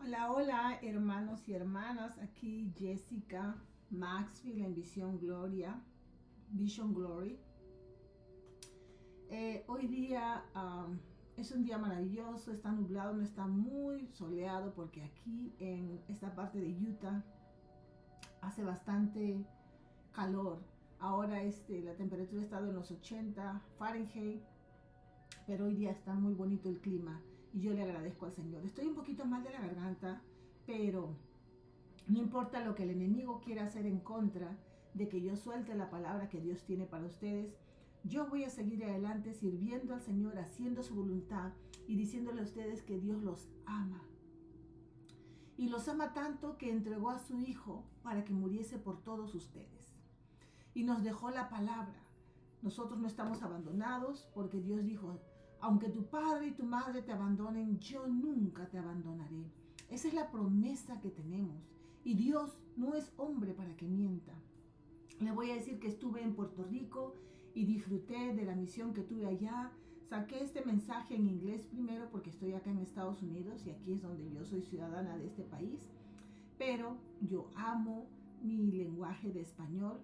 Hola, hola, hermanos y hermanas. Aquí Jessica Maxfield en Vision Glory. Hoy día es un día maravilloso, está nublado, no está muy soleado porque aquí en esta parte de Utah hace bastante calor. Ahora la temperatura ha estado en los 80 Fahrenheit, pero hoy día está muy bonito el clima y yo le agradezco al Señor. Estoy un poquito mal de la garganta, pero no importa lo que el enemigo quiera hacer en contra de que yo suelte la palabra que Dios tiene para ustedes. Yo voy a seguir adelante sirviendo al Señor, haciendo su voluntad y diciéndole a ustedes que Dios los ama. Y los ama tanto que entregó a su Hijo para que muriese por todos ustedes. Y nos dejó la palabra. Nosotros no estamos abandonados porque Dios dijo, aunque tu padre y tu madre te abandonen, yo nunca te abandonaré. Esa es la promesa que tenemos. Y Dios no es hombre para que mienta. Le voy a decir que estuve en Puerto Rico y disfruté de la misión que tuve allá. Saqué este mensaje en inglés primero porque estoy acá en Estados Unidos y aquí es donde yo soy ciudadana de este país. Pero yo amo mi lenguaje de español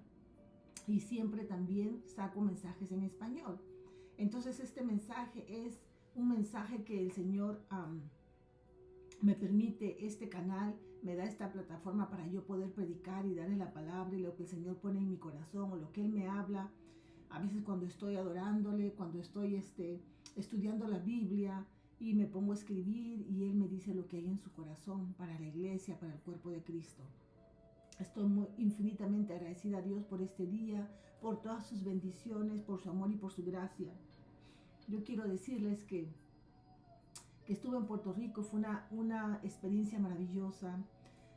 y siempre también saco mensajes en español. Entonces este mensaje es un mensaje que el Señor me permite, este canal me da esta plataforma para yo poder predicar y darle la palabra y lo que el Señor pone en mi corazón o lo que Él me habla. A veces cuando estoy adorándole, cuando estoy estudiando la Biblia y me pongo a escribir y Él me dice lo que hay en su corazón para la iglesia, para el cuerpo de Cristo. Estoy muy infinitamente agradecida a Dios por este día, por todas sus bendiciones, por su amor y por su gracia. Yo quiero decirles que estuve en Puerto Rico, fue una experiencia maravillosa.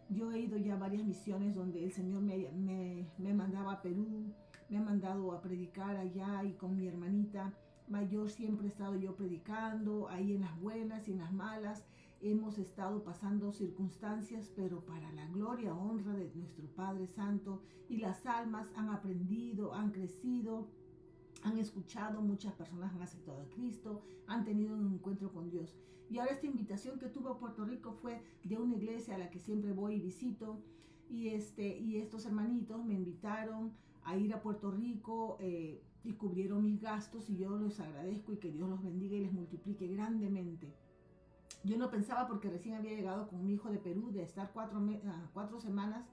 Yo he ido ya a varias misiones donde el Señor me mandaba a Perú, me ha mandado a predicar allá y con mi hermanita mayor siempre he estado yo predicando, ahí en las buenas y en las malas. Hemos estado pasando circunstancias, pero para la gloria, honra de nuestro Padre Santo. Y las almas han aprendido, han crecido, han escuchado, muchas personas han aceptado a Cristo, han tenido un encuentro con Dios. Y ahora esta invitación que tuve a Puerto Rico fue de una iglesia a la que siempre voy y visito. Y estos hermanitos me invitaron a ir a Puerto Rico y cubrieron mis gastos y yo les agradezco y que Dios los bendiga y les multiplique grandemente. Yo no pensaba porque recién había llegado con mi hijo de Perú de estar 4 semanas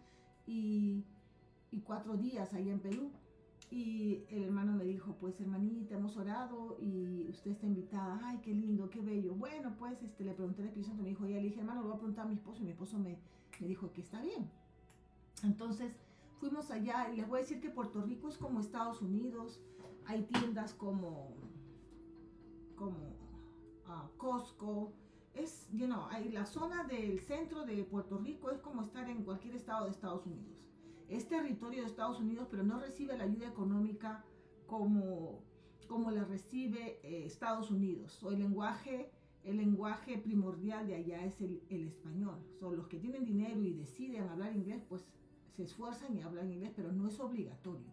y 4 días allá en Perú. Y el hermano me dijo, pues hermanita, hemos orado y usted está invitada. Ay, qué lindo, qué bello. Bueno, pues le pregunté al Espíritu Santo, me dijo, ya le dije, hermano, lo voy a preguntar a mi esposo. Y mi esposo me dijo que está bien. Entonces fuimos allá y les voy a decir que Puerto Rico es como Estados Unidos. Hay tiendas como Costco. Hay la zona del centro de Puerto Rico es como estar en cualquier estado de Estados Unidos. Es territorio de Estados Unidos, pero no recibe la ayuda económica como la recibe Estados Unidos. O el lenguaje primordial de allá es el español. Son los que tienen dinero y deciden hablar inglés, pues se esfuerzan y hablan inglés, pero no es obligatorio.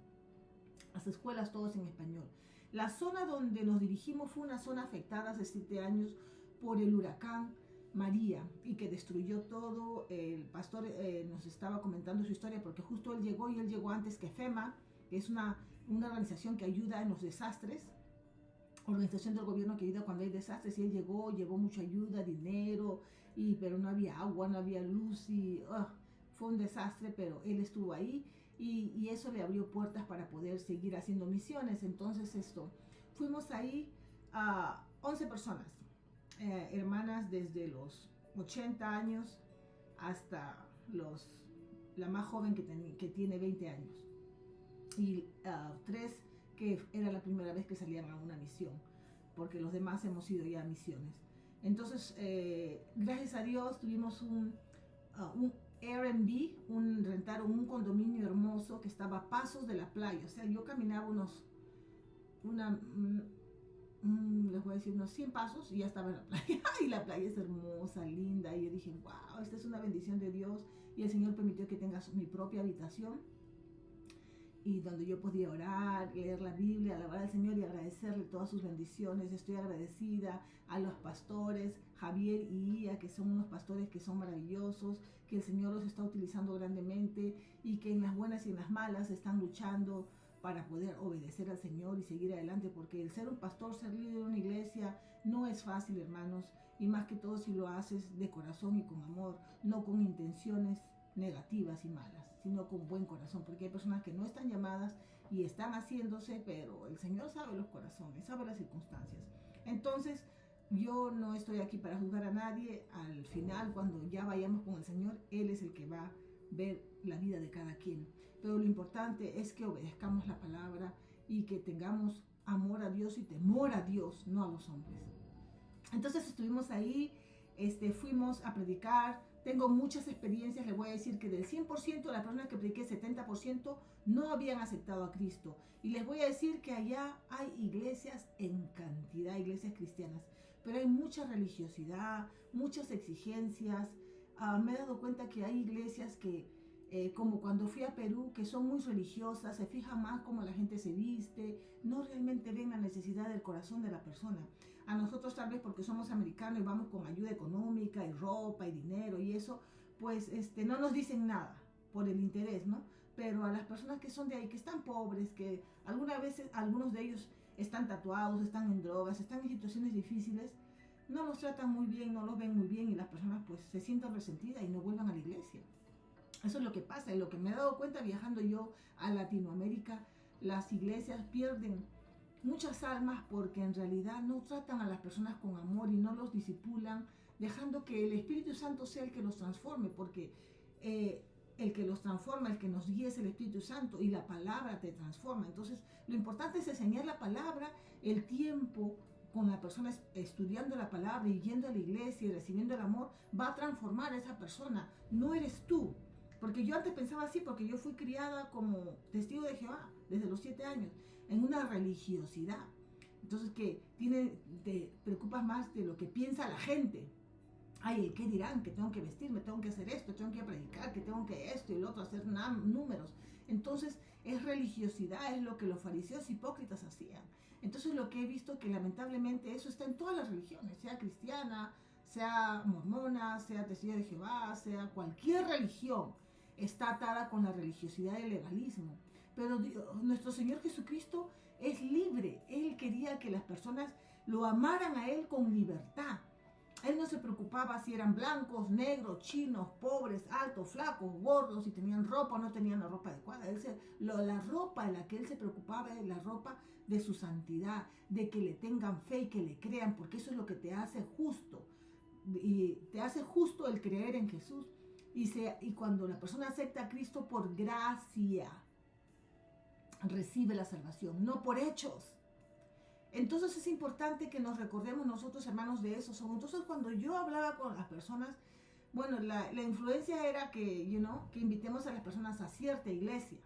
Las escuelas todos en español. La zona donde nos dirigimos fue una zona afectada hace 7 años por el huracán María y que destruyó todo. El pastor nos estaba comentando su historia porque justo él llegó antes que FEMA, que es una organización que ayuda en los desastres, organización del gobierno que ayuda cuando hay desastres, y él llevó mucha ayuda, dinero, pero no había agua, no había luz y fue un desastre, pero él estuvo ahí y eso le abrió puertas para poder seguir haciendo misiones. Entonces fuimos ahí a 11 personas, hermanas desde los 80 años hasta la más joven que tiene 20 años y 3 que era la primera vez que salían a una misión, porque los demás hemos ido ya a misiones. Entonces, gracias a Dios tuvimos un Airbnb, rentaron un condominio hermoso que estaba a pasos de la playa. O sea, yo caminaba les voy a decir unos 100 pasos y ya estaba en la playa. Y la playa es hermosa, linda. Y yo dije, wow, esta es una bendición de Dios. Y el Señor permitió que tenga mi propia habitación. y donde yo podía orar, leer la Biblia, alabar al Señor y agradecerle todas sus bendiciones. Estoy agradecida a los pastores, Javier y Ia, que son unos pastores que son maravillosos, que el Señor los está utilizando grandemente y que en las buenas y en las malas están luchando para poder obedecer al Señor y seguir adelante, porque el ser un pastor, ser líder de una iglesia, no es fácil, hermanos, y más que todo si lo haces de corazón y con amor, no con intenciones negativas y malas, sino con buen corazón, porque hay personas que no están llamadas y están haciéndose, pero el Señor sabe los corazones, sabe las circunstancias. Entonces, yo no estoy aquí para juzgar a nadie. Al final, cuando ya vayamos con el Señor, Él es el que va a ver la vida de cada quien. Pero lo importante es que obedezcamos la palabra y que tengamos amor a Dios y temor a Dios, no a los hombres. Entonces estuvimos ahí, fuimos a predicar. Tengo muchas experiencias, les voy a decir que del 100% de las personas que prediqué, 70% no habían aceptado a Cristo. Y les voy a decir que allá hay iglesias en cantidad, iglesias cristianas, pero hay mucha religiosidad, muchas exigencias. Me he dado cuenta que hay iglesias que, como cuando fui a Perú, que son muy religiosas, se fijan más cómo la gente se viste, no realmente ven la necesidad del corazón de la persona. A nosotros tal vez porque somos americanos y vamos con ayuda económica y ropa y dinero y eso, pues no nos dicen nada por el interés, ¿no? Pero a las personas que son de ahí, que están pobres, que algunas veces algunos de ellos están tatuados, están en drogas, están en situaciones difíciles, no los tratan muy bien, no los ven muy bien y las personas pues se sienten resentidas y no vuelvan a la iglesia. Eso es lo que pasa y lo que me he dado cuenta viajando yo a Latinoamérica, las iglesias pierden muchas almas porque en realidad no tratan a las personas con amor y no los disipulan, dejando que el Espíritu Santo sea el que los transforme, porque el que los transforma, el que nos guía es el Espíritu Santo y la palabra te transforma. Entonces lo importante es enseñar la palabra, el tiempo con la persona estudiando la palabra y yendo a la iglesia y recibiendo el amor va a transformar a esa persona, no eres tú. Porque yo antes pensaba así, porque yo fui criada como testigo de Jehová desde los 7 años, en una religiosidad. Entonces que te preocupas más de lo que piensa la gente. Ay, ¿qué dirán? Que tengo que vestirme, tengo que hacer esto, tengo que predicar, que tengo que esto y lo otro, hacer números. Entonces es religiosidad, es lo que los fariseos hipócritas hacían. Entonces lo que he visto que lamentablemente eso está en todas las religiones, sea cristiana, sea mormona, sea testigo de Jehová, sea cualquier religión, está atada con la religiosidad y el legalismo. Pero nuestro Señor Jesucristo es libre. Él quería que las personas lo amaran a Él con libertad. Él no se preocupaba si eran blancos, negros, chinos, pobres, altos, flacos, gordos, si tenían ropa o no tenían la ropa adecuada. La ropa en la que Él se preocupaba es la ropa de su santidad, de que le tengan fe y que le crean, porque eso es lo que te hace justo. Y te hace justo el creer en Jesús. Y cuando la persona acepta a Cristo por gracia, recibe la salvación, no por hechos. Entonces es importante que nos recordemos nosotros, hermanos, de eso. Entonces cuando yo hablaba con las personas, bueno, la influencia era que, que invitemos a las personas a cierta iglesia,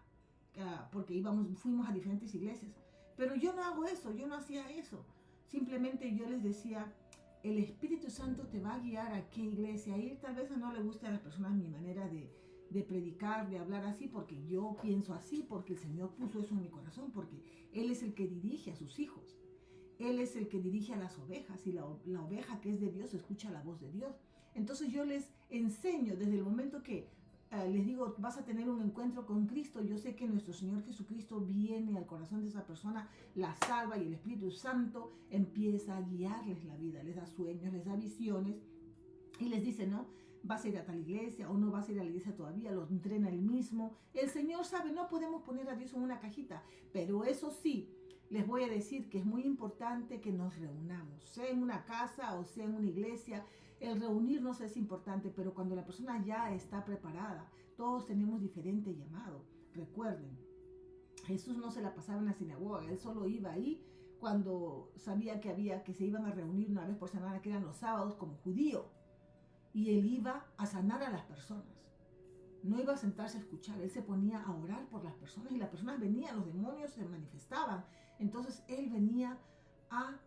porque fuimos a diferentes iglesias. Pero yo no hago eso, yo no hacía eso. Simplemente yo les decía, el Espíritu Santo te va a guiar a qué iglesia ir. Tal vez no le guste a las personas mi manera de predicar, de hablar así, porque yo pienso así, porque el Señor puso eso en mi corazón, porque Él es el que dirige a sus hijos. Él es el que dirige a las ovejas y la oveja que es de Dios escucha la voz de Dios. Entonces yo les enseño desde el momento que les digo, vas a tener un encuentro con Cristo. Yo sé que nuestro Señor Jesucristo viene al corazón de esa persona, la salva y el Espíritu Santo empieza a guiarles la vida, les da sueños, les da visiones y les dice, no, vas a ir a tal iglesia o no vas a ir a la iglesia todavía, los entrena él mismo. El Señor sabe, no podemos poner a Dios en una cajita, pero eso sí, les voy a decir que es muy importante que nos reunamos, sea en una casa o sea en una iglesia. El reunirnos es importante, pero cuando la persona ya está preparada, todos tenemos diferente llamado. Recuerden, Jesús no se la pasaba en la sinagoga, Él solo iba ahí cuando sabía que se iban a reunir una vez por semana, que eran los sábados como judío. Y Él iba a sanar a las personas. No iba a sentarse a escuchar, Él se ponía a orar por las personas y las personas venían, los demonios se manifestaban. Entonces Él venía a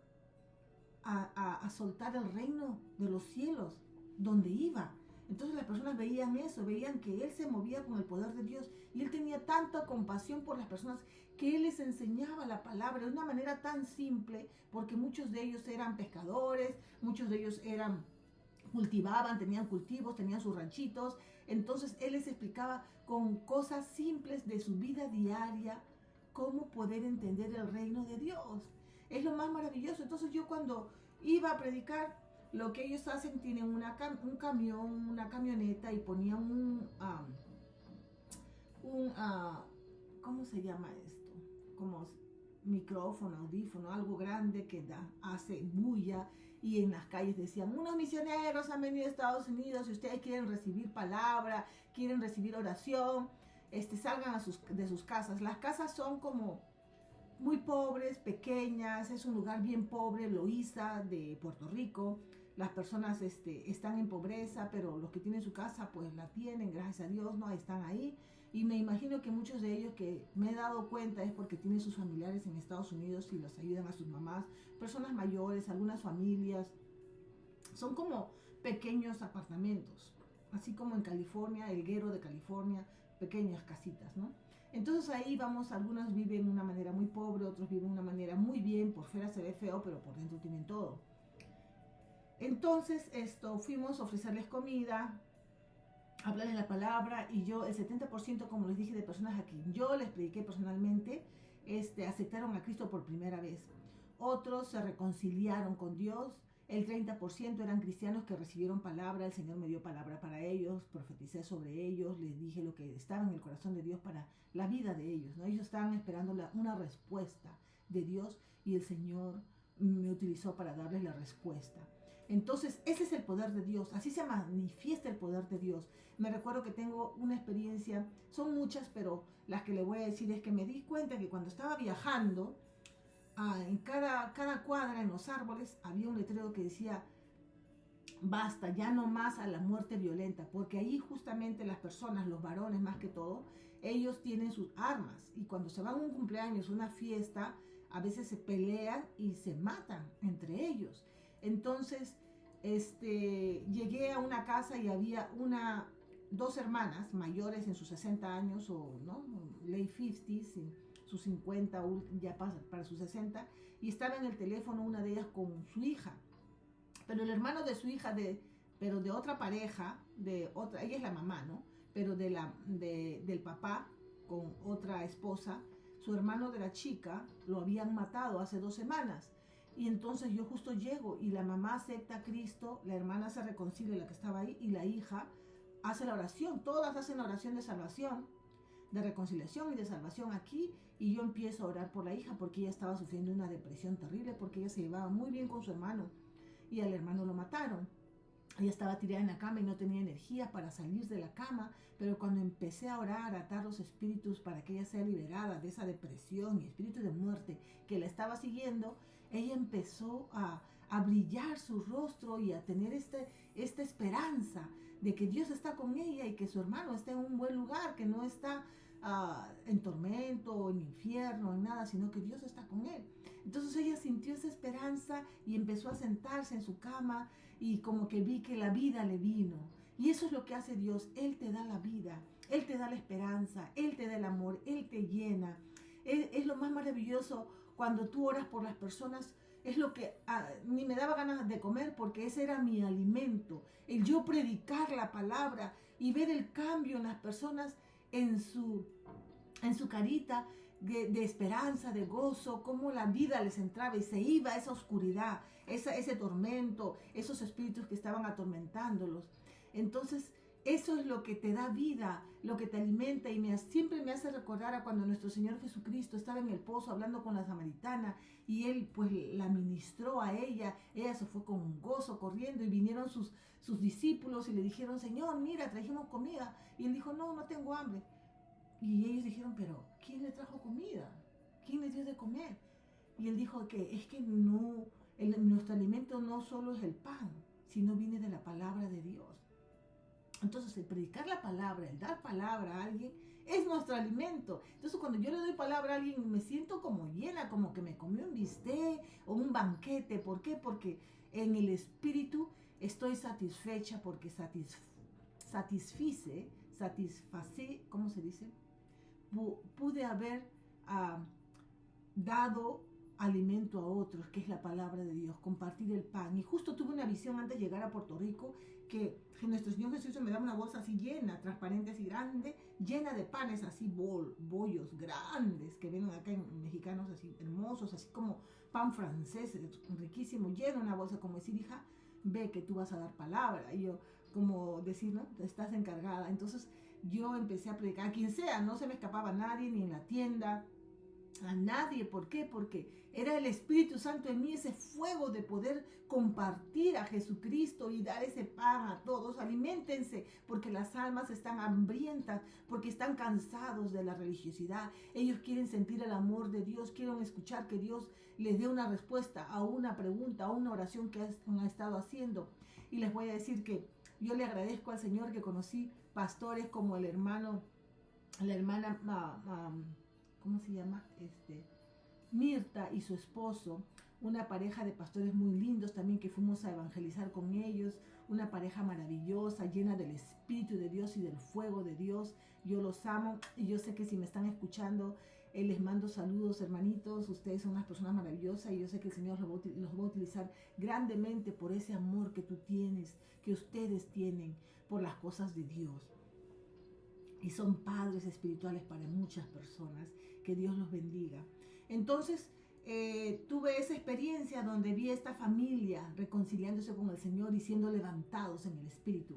soltar el reino de los cielos donde iba. Entonces las personas veían eso, veían que él se movía con el poder de Dios y él tenía tanta compasión por las personas que él les enseñaba la palabra de una manera tan simple, porque muchos de ellos eran pescadores, muchos de ellos cultivaban, tenían cultivos, tenían sus ranchitos. Entonces él les explicaba con cosas simples de su vida diaria cómo poder entender el reino de Dios. Es lo más maravilloso. Entonces yo cuando iba a predicar, lo que ellos hacen, tienen un camión, una camioneta y ponían ¿cómo se llama esto? Como micrófono, audífono, algo grande que hace bulla, y en las calles decían, unos misioneros han venido a Estados Unidos, si ustedes quieren recibir palabra, quieren recibir oración, salgan de sus casas. Las casas son como muy pobres, pequeñas, es un lugar bien pobre, Loíza de Puerto Rico. Las personas están en pobreza, pero los que tienen su casa pues la tienen, gracias a Dios, ¿no? Están ahí. Y me imagino que muchos de ellos, que me he dado cuenta, es porque tienen sus familiares en Estados Unidos y los ayudan a sus mamás, personas mayores, algunas familias. Son como pequeños apartamentos, así como en California, el Guero de California, pequeñas casitas, ¿no? Entonces ahí vamos, algunos viven de una manera muy pobre, otros viven de una manera muy bien, por fuera se ve feo, pero por dentro tienen todo. Entonces fuimos a ofrecerles comida, hablarles la palabra, y yo, el 70%, como les dije, de personas a quien yo les prediqué personalmente, aceptaron a Cristo por primera vez. Otros se reconciliaron con Dios. El 30% eran cristianos que recibieron palabra, el Señor me dio palabra para ellos, profeticé sobre ellos, les dije lo que estaba en el corazón de Dios para la vida de ellos, ¿no? Ellos estaban esperando una respuesta de Dios y el Señor me utilizó para darles la respuesta. Entonces, ese es el poder de Dios, así se manifiesta el poder de Dios. Me recuerdo que tengo una experiencia, son muchas, pero las que le voy a decir es que me di cuenta que cuando estaba viajando, en cada cuadra, en los árboles, había un letrero que decía, basta, ya no más a la muerte violenta, porque ahí justamente las personas, los varones más que todo, ellos tienen sus armas, y cuando se van a un cumpleaños, una fiesta, a veces se pelean y se matan entre ellos. Entonces, llegué a una casa y había dos hermanas mayores en sus 60 años, o no, late 50s, sus 50, ya para sus 60, y estaba en el teléfono una de ellas con su hija. Pero el hermano de su hija, pero de otra pareja, ella es la mamá, ¿no? Pero del papá con otra esposa, su hermano de la chica lo habían matado hace 2 semanas. Y entonces yo justo llego y la mamá acepta a Cristo, la hermana se reconcilia, la que estaba ahí, y la hija hace la oración. Todas hacen la oración de salvación, de reconciliación y de salvación aquí, y yo empiezo a orar por la hija porque ella estaba sufriendo una depresión terrible, porque ella se llevaba muy bien con su hermano y al hermano lo mataron. Ella estaba tirada en la cama y no tenía energía para salir de la cama, pero cuando empecé a orar, a atar los espíritus para que ella sea liberada de esa depresión y espíritu de muerte que la estaba siguiendo, ella empezó a brillar su rostro y a tener esta esperanza de que Dios está con ella y que su hermano está en un buen lugar, que no está en tormento, en infierno, en nada, sino que Dios está con él. Entonces ella sintió esa esperanza y empezó a sentarse en su cama, y como que vi que la vida le vino. Y eso es lo que hace Dios. Él te da la vida, Él te da la esperanza, Él te da el amor, Él te llena. Es lo más maravilloso cuando tú oras por las personas. Es lo que ni me daba ganas de comer, porque ese era mi alimento. El yo predicar la palabra y ver el cambio en las personas, en su carita de esperanza, de gozo, cómo la vida les entraba y se iba esa oscuridad, ese tormento, esos espíritus que estaban atormentándolos. Entonces, eso es lo que te da vida, lo que te alimenta, y siempre me hace recordar a cuando nuestro Señor Jesucristo estaba en el pozo hablando con la samaritana, y Él pues la ministró a ella se fue con gozo corriendo, y vinieron sus discípulos y le dijeron, Señor, mira, trajimos comida, y Él dijo, no tengo hambre. Y ellos dijeron, pero ¿quién le trajo comida? ¿Quién le dio de comer? Y Él dijo que es que nuestro alimento no solo es el pan, sino viene de la palabra de Dios. Entonces, el predicar la palabra, el dar palabra a alguien, es nuestro alimento. Entonces, cuando yo le doy palabra a alguien, me siento como llena, como que me comí un bistec o un banquete. ¿Por qué? Porque en el espíritu estoy satisfecha, porque satisfacé, ¿cómo se dice? Pude haber dado alimento a otros, que es la palabra de Dios, compartir el pan. Y justo tuve una visión antes de llegar a Puerto Rico, que nuestro Señor Jesús me daba una bolsa así llena, transparente, así grande, llena de panes así, bollos grandes, que ven acá en mexicanos así, hermosos, así como pan francés, riquísimo, llena una bolsa, como decir, hija, ve que tú vas a dar palabra. Y yo, como decir, ¿no? Estás encargada. Entonces yo empecé a predicar, a quien sea, no se me escapaba a nadie, ni en la tienda, a nadie. ¿Por qué? Porque era el Espíritu Santo en mí, ese fuego de poder compartir a Jesucristo y dar ese pan a todos. Aliméntense, porque las almas están hambrientas, porque están cansados de la religiosidad. Ellos quieren sentir el amor de Dios, quieren escuchar que Dios les dé una respuesta a una pregunta, a una oración que han estado haciendo. Y les voy a decir que yo le agradezco al Señor que conocí pastores como la hermana, ¿cómo se llama? Mirta y su esposo, una pareja de pastores muy lindos también que fuimos a evangelizar con ellos, una pareja maravillosa, llena del Espíritu de Dios y del fuego de Dios. Yo los amo y yo sé que si me están escuchando, les mando saludos, hermanitos. Ustedes son unas personas maravillosas y yo sé que el Señor los va a utilizar grandemente por ese amor que tú tienes, que ustedes tienen por las cosas de Dios. Y son padres espirituales para muchas personas. Que Dios los bendiga. Entonces, tuve esa experiencia donde vi a esta familia reconciliándose con el Señor y siendo levantados en el Espíritu.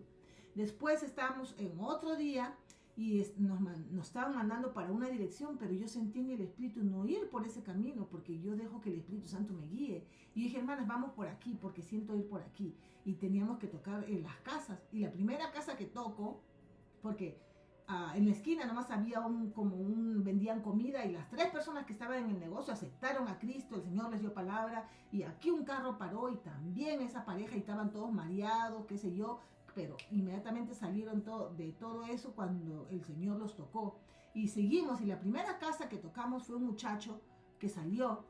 Después estábamos en otro día y nos estaban mandando para una dirección, pero yo sentí en el Espíritu no ir por ese camino, porque yo dejo que el Espíritu Santo me guíe. Y dije, hermanas, vamos por aquí, porque siento ir por aquí. Y teníamos que tocar en las casas. Y la primera casa que toco, porque en la esquina nomás había vendían comida y las 3 personas que estaban en el negocio aceptaron a Cristo, el Señor les dio palabra y aquí un carro paró y también esa pareja y estaban todos mareados, qué sé yo, pero inmediatamente salieron de todo eso cuando el Señor los tocó y seguimos. Y la primera casa que tocamos fue un muchacho que salió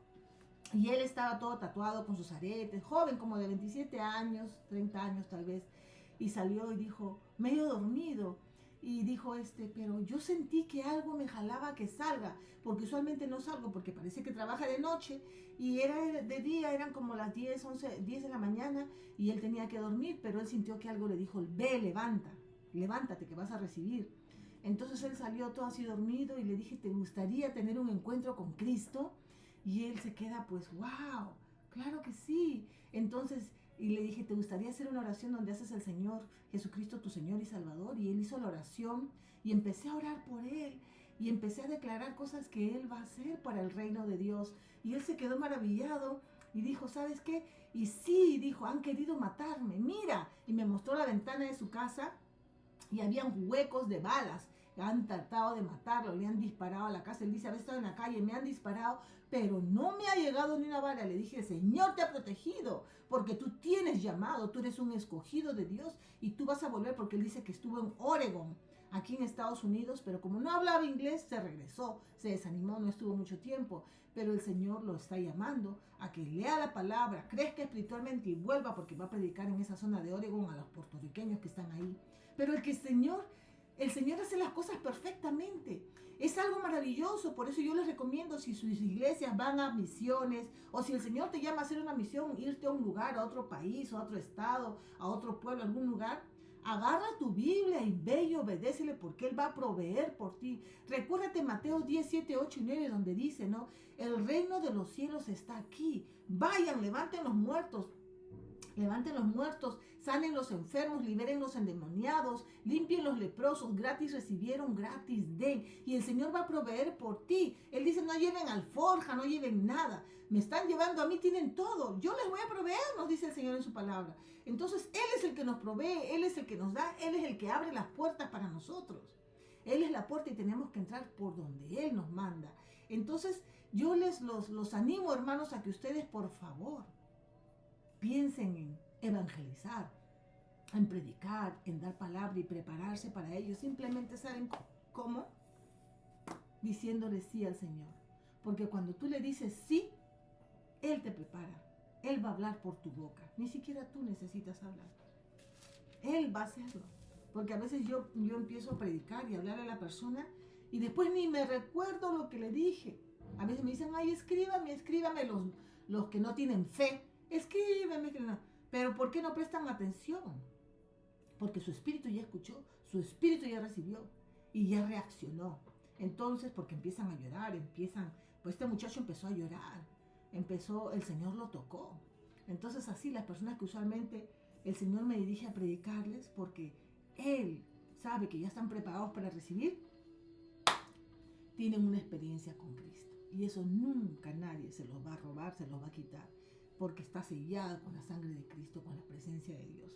y él estaba todo tatuado con sus aretes, joven como de 27 años, 30 años tal vez, y salió y dijo, medio dormido, y dijo, pero yo sentí que algo me jalaba que salga, porque usualmente no salgo, porque parece que trabaja de noche, y era de día, eran como las 10 de la mañana, y él tenía que dormir, pero él sintió que algo le dijo, ve, levántate que vas a recibir. Entonces él salió todo así dormido, y le dije, ¿te gustaría tener un encuentro con Cristo? Y él se queda, pues, wow, claro que sí. Entonces, y le dije, ¿te gustaría hacer una oración donde haces al Señor Jesucristo tu Señor y Salvador? Y él hizo la oración y empecé a orar por él y empecé a declarar cosas que él va a hacer para el reino de Dios. Y él se quedó maravillado y dijo, ¿sabes qué? Y sí, dijo, han querido matarme, mira. Y me mostró la ventana de su casa y habían huecos de balas. Han tratado de matarlo, le han disparado a la casa. Él dice, había estado en la calle, me han disparado, pero no me ha llegado ni una bala. Le dije, el Señor te ha protegido, porque tú tienes llamado, tú eres un escogido de Dios y tú vas a volver, porque él dice que estuvo en Oregon, aquí en Estados Unidos, pero como no hablaba inglés, se regresó, se desanimó, no estuvo mucho tiempo, pero el Señor lo está llamando a que lea la palabra, crezca espiritualmente y vuelva, porque va a predicar en esa zona de Oregon a los puertorriqueños que están ahí. Pero el Señor hace las cosas perfectamente. Es algo maravilloso. Por eso yo les recomiendo, si sus iglesias van a misiones, o si el Señor te llama a hacer una misión, irte a un lugar, a otro país, a otro estado, a otro pueblo, a algún lugar, agarra tu Biblia y ve y obedécele, porque Él va a proveer por ti. Recuérdate Mateo 10, 7, 8 y 9, donde dice, ¿no? El reino de los cielos está aquí. Vayan, levanten los muertos, sanen los enfermos, liberen los endemoniados, limpien los leprosos, gratis recibieron, gratis den. Y el Señor va a proveer por ti. Él dice, no lleven alforja, no lleven nada. Me están llevando a mí, tienen todo. Yo les voy a proveer, nos dice el Señor en su palabra. Entonces, Él es el que nos provee, Él es el que nos da, Él es el que abre las puertas para nosotros. Él es la puerta y tenemos que entrar por donde Él nos manda. Entonces, yo los animo, hermanos, a que ustedes, por favor, piensen en evangelizar, en predicar, en dar palabra y prepararse para ello. Simplemente saben cómo, diciéndole sí al Señor. Porque cuando tú le dices sí, Él te prepara. Él va a hablar por tu boca. Ni siquiera tú necesitas hablar. Él va a hacerlo. porque a veces yo empiezo a predicar y hablar a la persona y después ni me recuerdo lo que le dije. A veces me dicen, ay, escríbame los que no tienen fe, escríbeme. Pero ¿por qué no prestan atención? Porque su espíritu ya escuchó, su espíritu ya recibió y ya reaccionó. Entonces, porque empiezan a llorar, pues este muchacho empezó a llorar, el Señor lo tocó. Entonces así las personas que usualmente el Señor me dirige a predicarles, porque Él sabe que ya están preparados para recibir, tienen una experiencia con Cristo. Y eso nunca nadie se los va a robar, se los va a quitar, porque está sellado con la sangre de Cristo, con la presencia de Dios.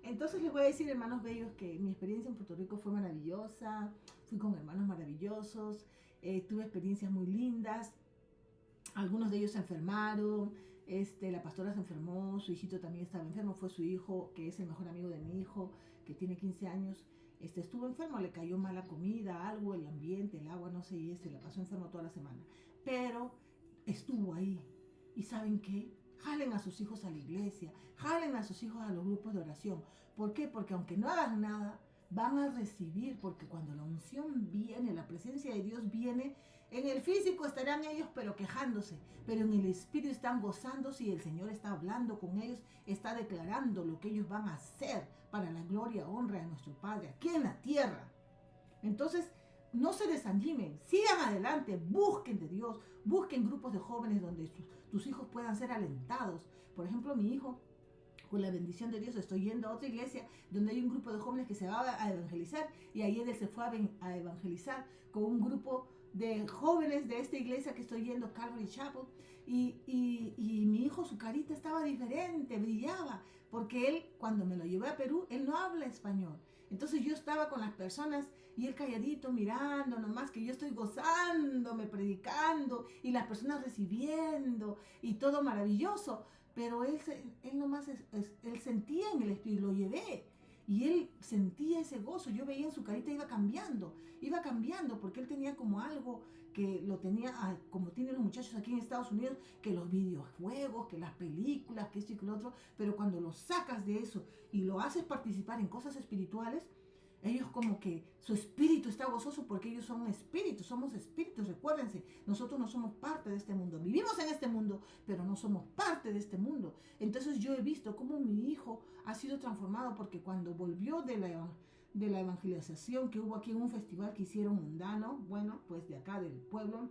Entonces les voy a decir, hermanos bellos, que mi experiencia en Puerto Rico fue maravillosa. Fui con hermanos maravillosos, tuve experiencias muy lindas. Algunos de ellos se enfermaron, la pastora se enfermó, su hijito también estaba enfermo, fue su hijo, que es el mejor amigo de mi hijo, que tiene 15 años, estuvo enfermo, le cayó mala comida, algo, el ambiente, el agua, no sé, y la pasó enfermo toda la semana. Pero estuvo ahí. ¿Y saben qué? Jalen a sus hijos a la iglesia, jalen a sus hijos a los grupos de oración. ¿Por qué? Porque aunque no hagan nada, van a recibir, porque cuando la unción viene, la presencia de Dios viene, en el físico estarán ellos pero quejándose, pero en el espíritu están gozándose y el Señor está hablando con ellos, está declarando lo que ellos van a hacer para la gloria, honra de nuestro Padre aquí en la tierra. Entonces, no se desanimen, sigan adelante, busquen de Dios, busquen grupos de jóvenes donde tus hijos puedan ser alentados. Por ejemplo, mi hijo, con la bendición de Dios, estoy yendo a otra iglesia donde hay un grupo de jóvenes que se va a evangelizar, y ayer él se fue a evangelizar con un grupo de jóvenes de esta iglesia que estoy yendo, Calvary Chapel, y mi hijo, su carita estaba diferente, brillaba, porque él, cuando me lo llevé a Perú, él no habla español. Entonces yo estaba con las personas y él calladito mirando, nomás que yo estoy gozándome, predicando, y las personas recibiendo, y todo maravilloso. Pero él nomás, él sentía en el espíritu, lo llevé. Y él sentía ese gozo, yo veía en su carita, iba cambiando, porque él tenía como algo que lo tenía, como tienen los muchachos aquí en Estados Unidos, que los videojuegos, que las películas, que esto y que lo otro, pero cuando lo sacas de eso y lo haces participar en cosas espirituales, ellos como que su espíritu está gozoso, porque ellos son espíritus, somos espíritus, recuérdense, nosotros no somos parte de este mundo, vivimos en este mundo, pero no somos parte de este mundo. Entonces yo he visto cómo mi hijo ha sido transformado, porque cuando volvió de la evangelización que hubo aquí en un festival que hicieron mundano, bueno, pues de acá del pueblo,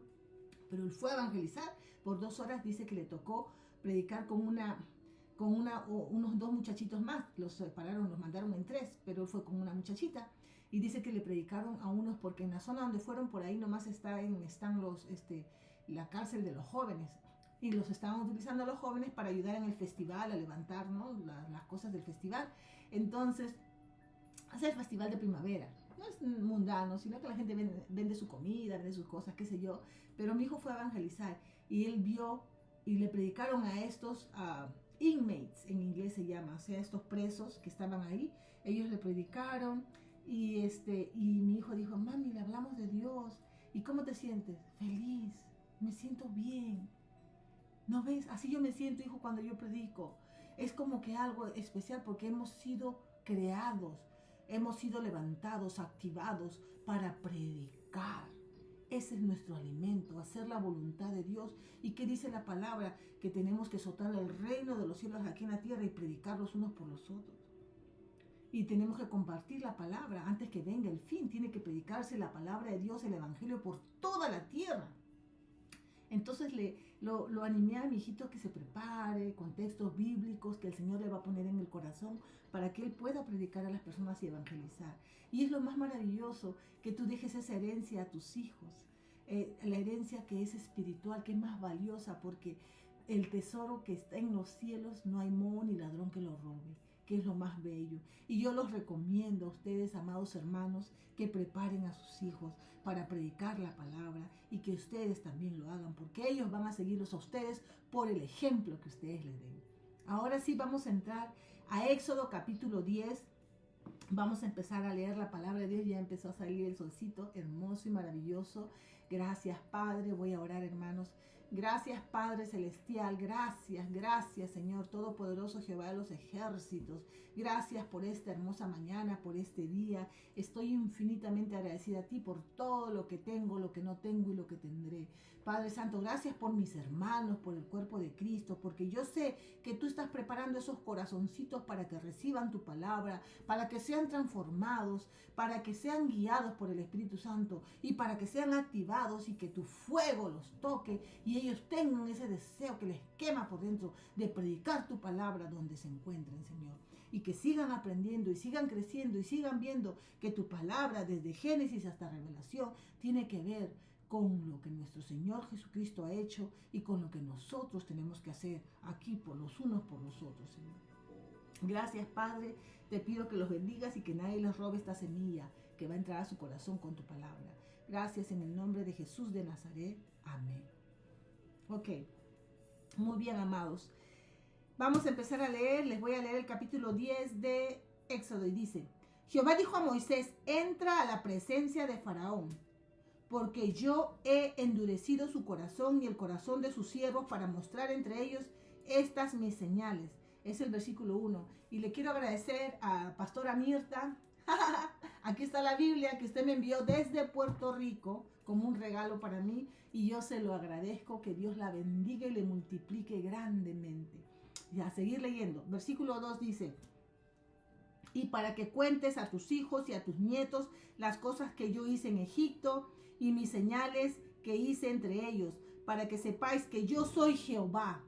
pero él fue a evangelizar por 2 horas, dice que le tocó predicar con unos 2 muchachitos más, los separaron, los mandaron en 3, pero él fue con una muchachita, y dice que le predicaron a unos, porque en la zona donde fueron, por ahí nomás están la cárcel de los jóvenes, y los estaban utilizando a los jóvenes para ayudar en el festival, a levantar, ¿no?, las cosas del festival. Entonces, hace el festival de primavera, no es mundano, sino que la gente vende su comida, vende sus cosas, qué sé yo, pero mi hijo fue a evangelizar, y él vio, y le predicaron a estos inmates, en inglés se llama, o sea, estos presos que estaban ahí, ellos le predicaron, y mi hijo dijo, mami, le hablamos de Dios, ¿y cómo te sientes? Feliz, me siento bien. ¿No ves? Así yo me siento, hijo, cuando yo predico. Es como que algo especial, porque hemos sido creados, hemos sido levantados, activados para predicar. Ese es nuestro alimento, hacer la voluntad de Dios. ¿Y qué dice la palabra? Que tenemos que soltar el reino de los cielos aquí en la tierra y predicar los unos por los otros. Y tenemos que compartir la palabra antes que venga el fin. Tiene que predicarse la palabra de Dios, el evangelio, por toda la tierra. Entonces lo animé a mi hijito que se prepare con textos bíblicos que el Señor le va a poner en el corazón, para que él pueda predicar a las personas y evangelizar. Y es lo más maravilloso, que tú dejes esa herencia a tus hijos, la herencia que es espiritual, que es más valiosa, porque el tesoro que está en los cielos no hay moho ni ladrón que lo robe, que es lo más bello. Y yo los recomiendo a ustedes, amados hermanos, que preparen a sus hijos para predicar la palabra, y que ustedes también lo hagan, porque ellos van a seguirlos a ustedes por el ejemplo que ustedes les den. Ahora sí vamos a entrar a Éxodo capítulo 10. Vamos a empezar a leer la palabra de Dios. Ya empezó a salir el solcito hermoso y maravilloso. Gracias, Padre. Voy a orar, hermanos. Gracias, Padre Celestial. Gracias, gracias, Señor Todopoderoso, Jehová de los ejércitos. Gracias por esta hermosa mañana, por este día. Estoy infinitamente agradecida a ti por todo lo que tengo, lo que no tengo y lo que tendré. Padre Santo, gracias por mis hermanos, por el cuerpo de Cristo, porque yo sé que tú estás preparando esos corazoncitos para que reciban tu palabra, para que sean transformados, para que sean guiados por el Espíritu Santo y para que sean activados y que tu fuego los toque y ellos tengan ese deseo que les quema por dentro de predicar tu palabra donde se encuentren, Señor. Y que sigan aprendiendo y sigan creciendo y sigan viendo que tu palabra desde Génesis hasta Revelación tiene que ver con lo que nuestro Señor Jesucristo ha hecho y con lo que nosotros tenemos que hacer aquí por los unos por los otros, Señor. Gracias, Padre. Te pido que los bendigas y que nadie les robe esta semilla que va a entrar a su corazón con tu palabra. Gracias en el nombre de Jesús de Nazaret. Amén. Ok, muy bien, amados. Vamos a empezar a leer. Les voy a leer el capítulo 10 de Éxodo y dice: Jehová dijo a Moisés: entra a la presencia de Faraón, porque yo he endurecido su corazón y el corazón de sus siervos para mostrar entre ellos estas mis señales. Es el versículo 1. Y le quiero agradecer a Pastora Mirta. Aquí está la Biblia que usted me envió desde Puerto Rico como un regalo para mí. Y yo se lo agradezco. Que Dios la bendiga y le multiplique grandemente. Y a seguir leyendo. Versículo 2 dice: y para que cuentes a tus hijos y a tus nietos las cosas que yo hice en Egipto y mis señales que hice entre ellos, para que sepáis que yo soy Jehová.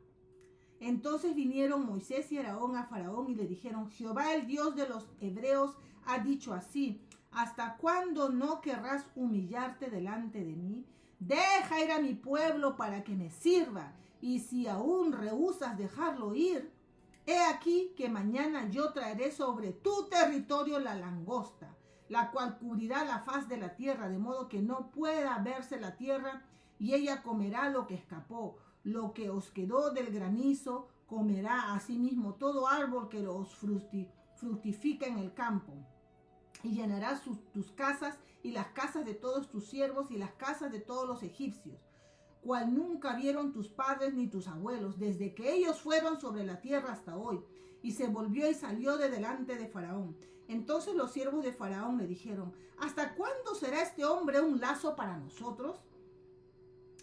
Entonces vinieron Moisés y Aarón a Faraón y le dijeron: Jehová, el Dios de los hebreos, ha dicho así: ¿hasta cuándo no querrás humillarte delante de mí? Deja ir a mi pueblo para que me sirva, y si aún rehusas dejarlo ir, he aquí que mañana yo traeré sobre tu territorio la langosta, la cual cubrirá la faz de la tierra, de modo que no pueda verse la tierra, y ella comerá lo que escapó. Lo que os quedó del granizo comerá asimismo todo árbol que os fructifica en el campo. Y llenarás tus casas y las casas de todos tus siervos y las casas de todos los egipcios, cual nunca vieron tus padres ni tus abuelos, desde que ellos fueron sobre la tierra hasta hoy. Y se volvió y salió de delante de Faraón. Entonces los siervos de Faraón le dijeron: ¿hasta cuándo será este hombre un lazo para nosotros?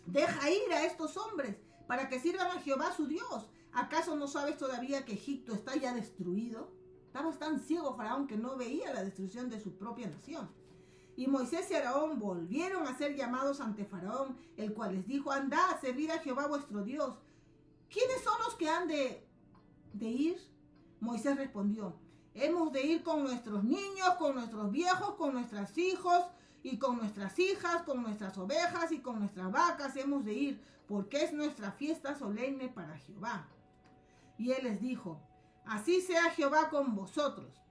Deja ir a estos hombres para que sirvan a Jehová su Dios. ¿Acaso no sabes todavía que Egipto está ya destruido? Estaba tan ciego Faraón que no veía la destrucción de su propia nación. Y Moisés y Aarón volvieron a ser llamados ante Faraón, el cual les dijo: andad, servid a Jehová vuestro Dios. ¿Quiénes son los que han de ir? Moisés respondió: hemos de ir con nuestros niños, con nuestros viejos, con nuestros hijos y con nuestras hijas, con nuestras ovejas y con nuestras vacas hemos de ir, porque es nuestra fiesta solemne para Jehová. Y él les dijo: así sea Jehová con vosotros.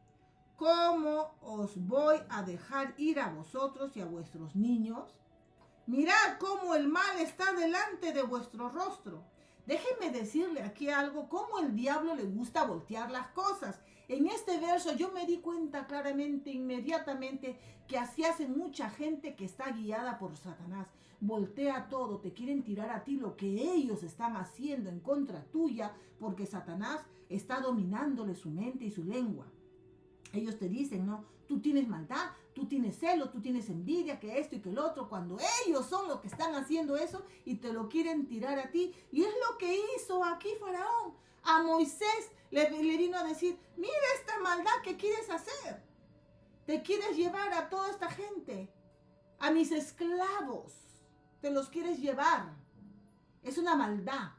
¿Cómo os voy a dejar ir a vosotros y a vuestros niños? Mirad cómo el mal está delante de vuestro rostro. Déjenme decirle aquí algo, cómo el diablo le gusta voltear las cosas. En este verso yo me di cuenta claramente, inmediatamente, que así hace mucha gente que está guiada por Satanás. Voltea todo, te quieren tirar a ti lo que ellos están haciendo en contra tuya, porque Satanás está dominándole su mente y su lengua. Ellos te dicen, no, tú tienes maldad, tú tienes celo, tú tienes envidia, que esto y que el otro, cuando ellos son los que están haciendo eso y te lo quieren tirar a ti. Y es lo que hizo aquí Faraón. A Moisés le vino a decir: mira esta maldad que quieres hacer. Te quieres llevar a toda esta gente, a mis esclavos, te los quieres llevar. Es una maldad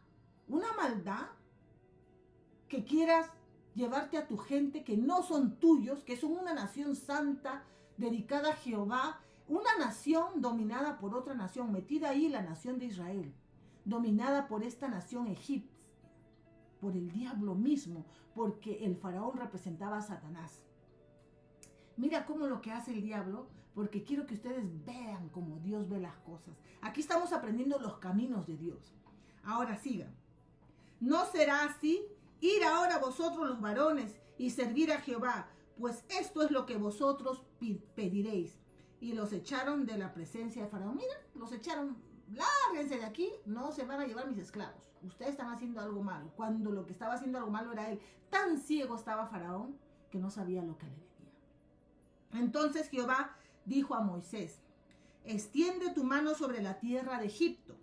que quieras llevarte a tu gente que no son tuyos, que son una nación santa, dedicada a Jehová, una nación dominada por otra nación, metida ahí la nación de Israel, dominada por esta nación egipcia, por el diablo mismo, porque el faraón representaba a Satanás. Mira cómo lo que hace el diablo, porque quiero que ustedes vean cómo Dios ve las cosas. Aquí estamos aprendiendo los caminos de Dios. Ahora sigan. No será así. Ir ahora vosotros los varones y servir a Jehová, pues esto es lo que vosotros pediréis. Y los echaron de la presencia de Faraón. Mira, los echaron lárguense de aquí, no se van a llevar mis esclavos. Ustedes están haciendo algo malo. Cuando lo que estaba haciendo algo malo era él. Tan ciego estaba Faraón que no sabía lo que le venía. Entonces Jehová dijo a Moisés, extiende tu mano sobre la tierra de Egipto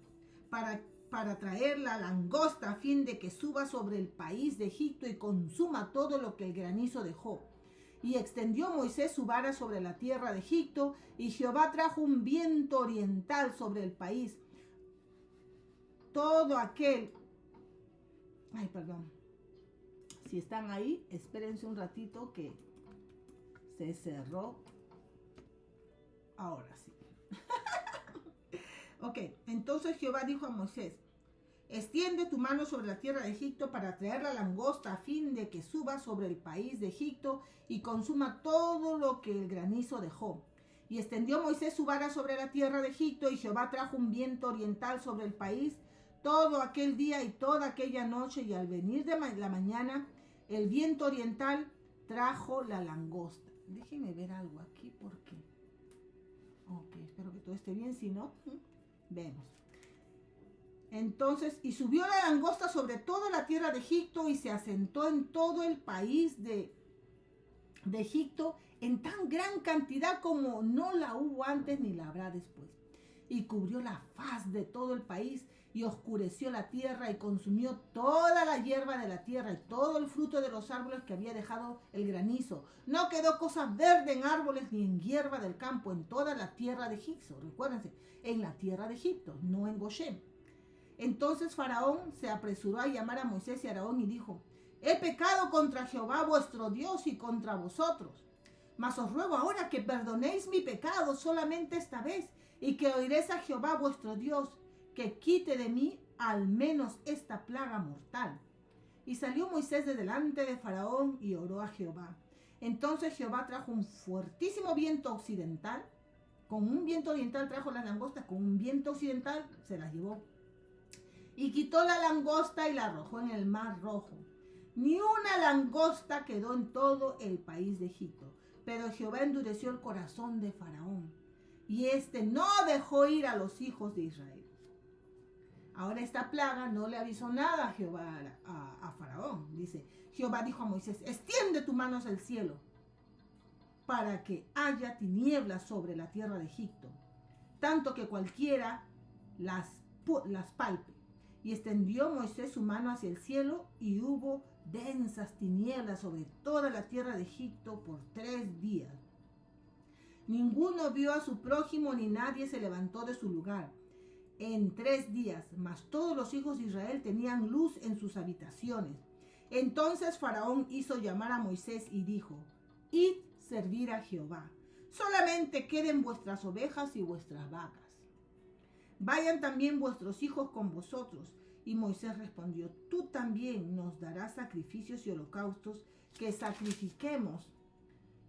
para traer la langosta a fin de que suba sobre el país de Egipto y consuma todo lo que el granizo dejó. Y extendió Moisés su vara sobre la tierra de Egipto, y Jehová trajo un viento oriental sobre el país. Todo aquel... Ay, perdón. Si están ahí, espérense un ratito que se cerró. Ahora sí. Ok, entonces Jehová dijo a Moisés, extiende tu mano sobre la tierra de Egipto para traer la langosta a fin de que suba sobre el país de Egipto y consuma todo lo que el granizo dejó. Y extendió Moisés su vara sobre la tierra de Egipto y Jehová trajo un viento oriental sobre el país todo aquel día y toda aquella noche, y al venir de la mañana el viento oriental trajo la langosta. Déjenme ver algo aquí porque... Ok, espero que todo esté bien, si no, vemos. Entonces, y subió la langosta sobre toda la tierra de Egipto y se asentó en todo el país de Egipto en tan gran cantidad como no la hubo antes ni la habrá después. Y cubrió la faz de todo el país y oscureció la tierra y consumió toda la hierba de la tierra y todo el fruto de los árboles que había dejado el granizo. No quedó cosa verde en árboles ni en hierba del campo en toda la tierra de Egipto. Recuérdense, en la tierra de Egipto, no en Goshen. Entonces Faraón se apresuró a llamar a Moisés y a Aarón y dijo, he pecado contra Jehová vuestro Dios y contra vosotros. Mas os ruego ahora que perdonéis mi pecado solamente esta vez y que oiréis a Jehová vuestro Dios, que quite de mí al menos esta plaga mortal. Y salió Moisés de delante de Faraón y oró a Jehová. Entonces Jehová trajo un fuertísimo viento occidental. Con un viento oriental trajo las langostas, con un viento occidental se las llevó. Y quitó la langosta y la arrojó en el mar rojo. Ni una langosta quedó en todo el país de Egipto. Pero Jehová endureció el corazón de Faraón, y éste no dejó ir a los hijos de Israel. Ahora esta plaga no le avisó nada a Jehová, a Faraón. Dice, Jehová dijo a Moisés, extiende tu mano hacia el cielo, para que haya tinieblas sobre la tierra de Egipto, tanto que cualquiera las palpe. Y extendió Moisés su mano hacia el cielo, y hubo densas tinieblas sobre toda la tierra de Egipto por 3 días. Ninguno vio a su prójimo, ni nadie se levantó de su lugar en 3 días, mas todos los hijos de Israel tenían luz en sus habitaciones. Entonces Faraón hizo llamar a Moisés y dijo, id servir a Jehová, solamente queden vuestras ovejas y vuestras vacas. Vayan también vuestros hijos con vosotros. Y Moisés respondió, tú también nos darás sacrificios y holocaustos que sacrifiquemos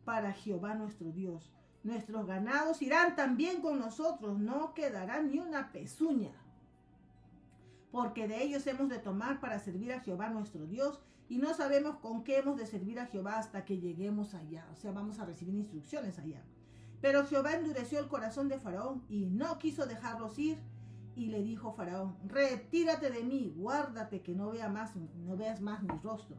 para Jehová nuestro Dios. Nuestros ganados irán también con nosotros, no quedará ni una pezuña, porque de ellos hemos de tomar para servir a Jehová nuestro Dios, y no sabemos con qué hemos de servir a Jehová hasta que lleguemos allá. O sea, vamos a recibir instrucciones allá. Pero Jehová endureció el corazón de Faraón y no quiso dejarlos ir. Y le dijo Faraón, retírate de mí, guárdate que no veas más mi rostro,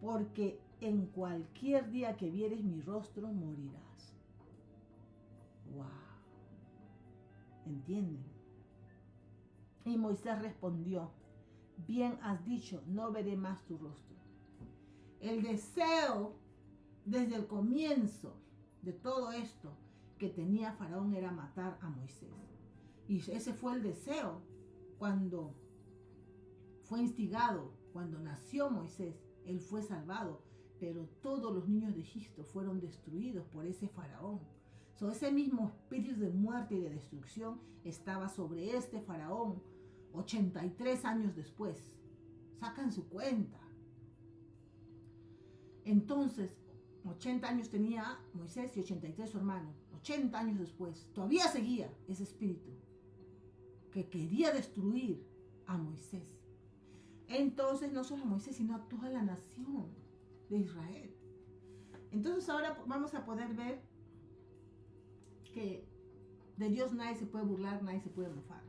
porque en cualquier día que vieres mi rostro morirás. ¡Wow! ¿Entienden? Y Moisés respondió, bien has dicho, no veré más tu rostro. El deseo desde el comienzo de todo esto que tenía Faraón era matar a Moisés. Y ese fue el deseo cuando fue instigado, cuando nació Moisés, él fue salvado, pero todos los niños de Egipto fueron destruidos por ese faraón. Ese mismo espíritu de muerte y de destrucción estaba sobre este faraón 83 años después. Sacan su cuenta. Entonces, 80 años tenía Moisés y 83 su hermano. 80 años después, todavía seguía ese espíritu que quería destruir a Moisés. Entonces, no solo a Moisés, sino a toda la nación de Israel. Entonces, ahora vamos a poder ver que de Dios nadie se puede burlar, nadie se puede mofar.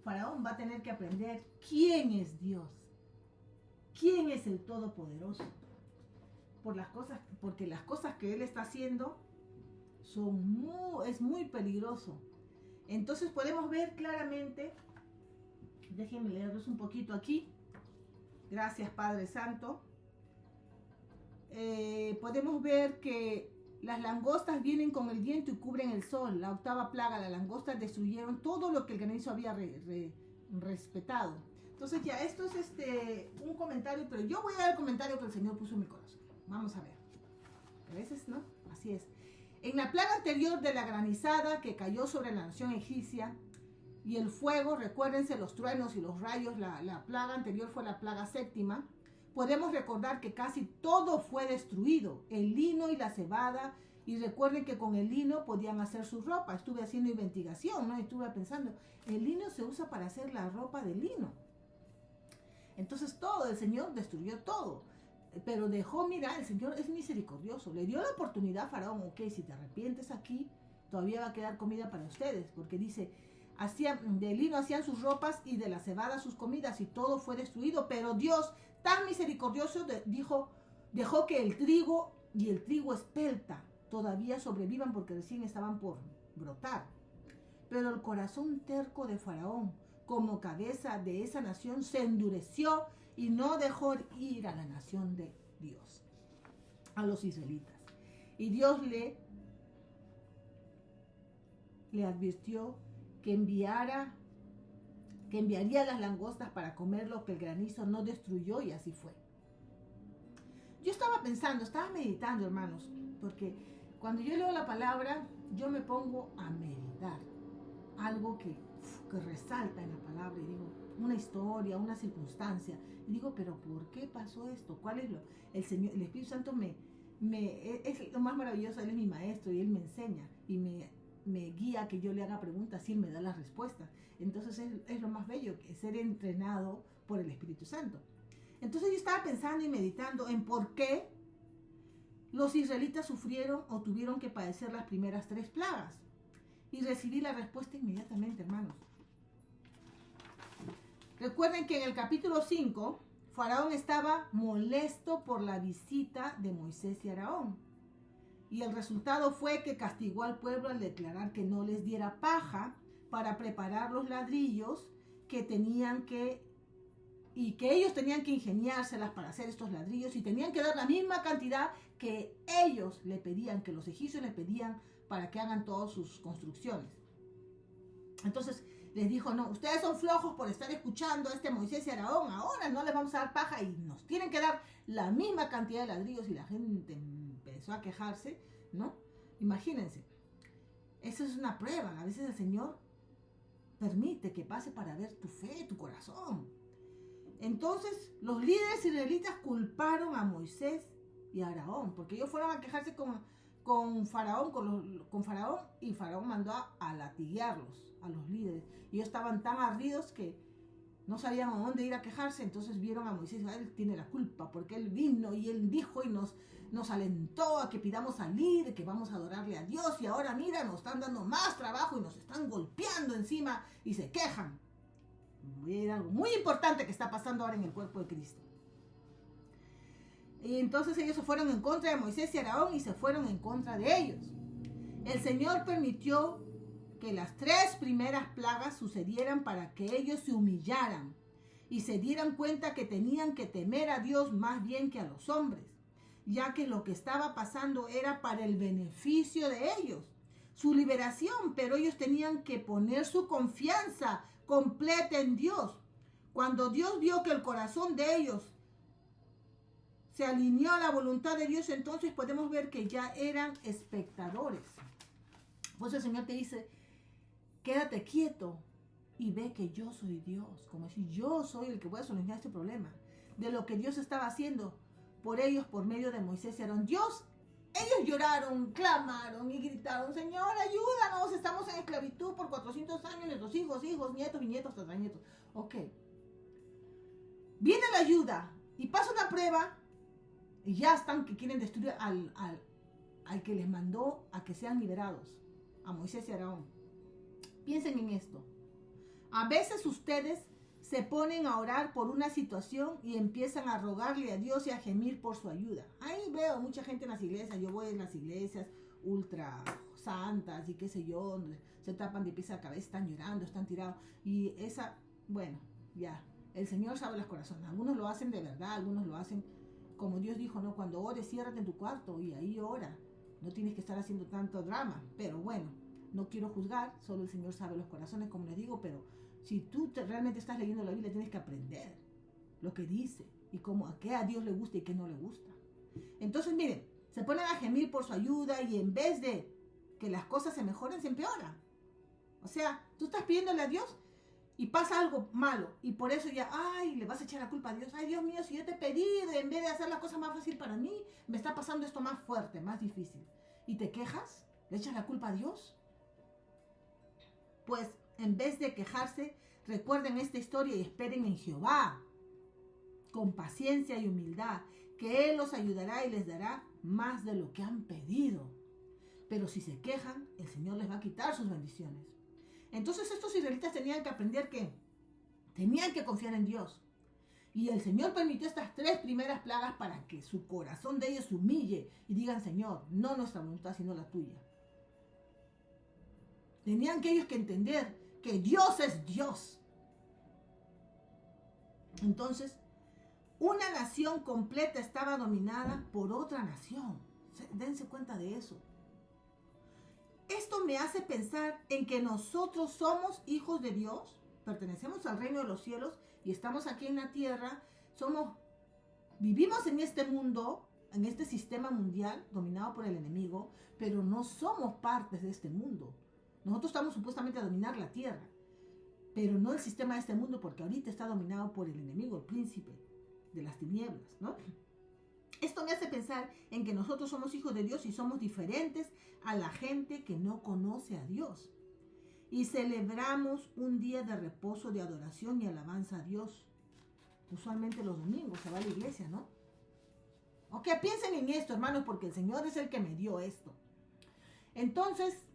Faraón va a tener que aprender quién es Dios, quién es el Todopoderoso, porque las cosas que él está haciendo es muy peligroso. Entonces podemos ver claramente, déjenme leerlos un poquito aquí. Gracias, Padre Santo. Podemos ver que las langostas vienen con el viento y cubren el sol. La octava plaga, las langostas destruyeron todo lo que el granizo había respetado. Entonces ya, esto es un comentario, pero yo voy a dar el comentario que el Señor puso en mi corazón. Vamos a ver. A veces, ¿no? Así es. En la plaga anterior de la granizada que cayó sobre la nación egipcia y el fuego, recuérdense los truenos y los rayos, la plaga anterior fue la plaga séptima. Podemos recordar que casi todo fue destruido, el lino y la cebada, y recuerden que con el lino podían hacer su ropa. Estuve haciendo investigación, ¿no? Estuve pensando, el lino se usa para hacer la ropa de lino. Entonces todo, el Señor destruyó todo, pero dejó, mira, el Señor es misericordioso, le dio la oportunidad a Faraón, ok, si te arrepientes aquí, todavía va a quedar comida para ustedes, porque dice, de lino hacían sus ropas y de la cebada sus comidas, y todo fue destruido, pero Dios, tan misericordioso, dejó que el trigo y el trigo espelta todavía sobrevivan porque recién estaban por brotar. Pero el corazón terco de Faraón, como cabeza de esa nación, se endureció y no dejó ir a la nación de Dios, a los israelitas. Y Dios le advirtió que enviaría las langostas para comer lo que el granizo no destruyó, y así fue. Yo estaba pensando, estaba meditando, hermanos, porque cuando yo leo la palabra, yo me pongo a meditar algo que resalta en la palabra, y digo, una historia, una circunstancia, y digo, pero ¿por qué pasó esto? ¿Cuál es el Señor, el Espíritu Santo es lo más maravilloso? Él es mi maestro y Él me enseña y me guía a que yo le haga preguntas y Él me da las respuestas. Entonces es lo más bello, que ser entrenado por el Espíritu Santo. Entonces yo estaba pensando y meditando en por qué los israelitas sufrieron o tuvieron que padecer las primeras 3 plagas. Y recibí la respuesta inmediatamente, hermanos. Recuerden que en el capítulo 5, Faraón estaba molesto por la visita de Moisés y Aarón. Y el resultado fue que castigó al pueblo al declarar que no les diera paja para preparar los ladrillos que ellos tenían que ingeniárselas para hacer estos ladrillos, y tenían que dar la misma cantidad que ellos le pedían, que los egipcios le pedían para que hagan todas sus construcciones. Entonces les dijo, no, ustedes son flojos por estar escuchando a Moisés y Aarón, ahora no les vamos a dar paja y nos tienen que dar la misma cantidad de ladrillos, y la gente empezó a quejarse, ¿no? Imagínense, eso es una prueba. A veces el Señor permite que pase para ver tu fe, tu corazón. Entonces los líderes israelitas culparon a Moisés y a Aarón, porque ellos fueron a quejarse con Faraón, y Faraón mandó a latiguearlos, a los líderes. Y ellos estaban tan ardidos que no sabían a dónde ir a quejarse. Entonces vieron a Moisés, él tiene la culpa, porque él vino y él dijo y nos alentó a que pidamos salir, que vamos a adorarle a Dios, y ahora mira, nos están dando más trabajo y nos están golpeando encima y se quejan. Voy a ir a algo muy importante que está pasando ahora en el cuerpo de Cristo. Y entonces ellos se fueron en contra de Moisés y Aarón y se fueron en contra de ellos. El Señor permitió que las 3 primeras plagas sucedieran para que ellos se humillaran y se dieran cuenta que tenían que temer a Dios más bien que a los hombres, ya que lo que estaba pasando era para el beneficio de ellos, su liberación, pero ellos tenían que poner su confianza completa en Dios. Cuando Dios vio que el corazón de ellos se alineó a la voluntad de Dios, entonces podemos ver que ya eran espectadores. Pues el Señor te dice, quédate quieto y ve que yo soy Dios. Como decir, yo soy el que voy a solucionar este problema. De lo que Dios estaba haciendo por ellos por medio de Moisés y Aarón. Ellos lloraron, clamaron y gritaron, Señor, ayúdanos, estamos en esclavitud por 400 años, nuestros hijos, nietos, bisnietos, tataranietos. Ok. Viene la ayuda y pasa una prueba y ya están que quieren destruir al que les mandó a que sean liberados, a Moisés y Aarón. Piensen en esto. A veces ustedes se ponen a orar por una situación y empiezan a rogarle a Dios y a gemir por su ayuda. Ahí veo mucha gente en las iglesias, yo voy en las iglesias ultra santas y qué sé yo, donde se tapan de pies a cabeza, están llorando, están tirados. Y esa, bueno, ya, el Señor sabe los corazones. Algunos lo hacen de verdad, algunos lo hacen como Dios dijo, ¿no? Cuando ores, ciérrate en tu cuarto y ahí ora. No tienes que estar haciendo tanto drama, pero bueno, no quiero juzgar, solo el Señor sabe los corazones, como les digo, pero si tú realmente estás leyendo la Biblia, tienes que aprender lo que dice y cómo, a qué a Dios le gusta y qué no le gusta. Entonces, miren, se ponen a gemir por su ayuda y en vez de que las cosas se mejoren, se empeoran. O sea, tú estás pidiéndole a Dios y pasa algo malo y por eso ya, ay, le vas a echar la culpa a Dios. Ay, Dios mío, si yo te he pedido, en vez de hacer la cosa más fácil para mí, me está pasando esto más fuerte, más difícil. ¿Y te quejas? ¿Le echas la culpa a Dios? Pues en vez de quejarse, recuerden esta historia y esperen en Jehová, con paciencia y humildad, que Él los ayudará y les dará más de lo que han pedido. Pero si se quejan, el Señor les va a quitar sus bendiciones. Entonces estos israelitas tenían que aprender que tenían que confiar en Dios. Y el Señor permitió estas 3 primeras plagas para que su corazón de ellos se humille y digan, Señor, no nuestra voluntad, sino la tuya. Tenían que ellos que entender que Dios es Dios. Entonces, una nación completa estaba dominada por otra nación. Dense cuenta de eso. Esto me hace pensar en que nosotros somos hijos de Dios, pertenecemos al reino de los cielos y estamos aquí en la tierra, vivimos en este mundo, en este sistema mundial dominado por el enemigo, pero no somos partes de este mundo. Nosotros estamos supuestamente a dominar la tierra, pero no el sistema de este mundo, porque ahorita está dominado por el enemigo, el príncipe de las tinieblas, ¿no? Esto me hace pensar en que nosotros somos hijos de Dios y somos diferentes a la gente que no conoce a Dios. Y celebramos un día de reposo, de adoración y alabanza a Dios. Usualmente los domingos se va a la iglesia, ¿no? Ok, piensen en esto, hermanos, porque el Señor es el que me dio esto. Entonces,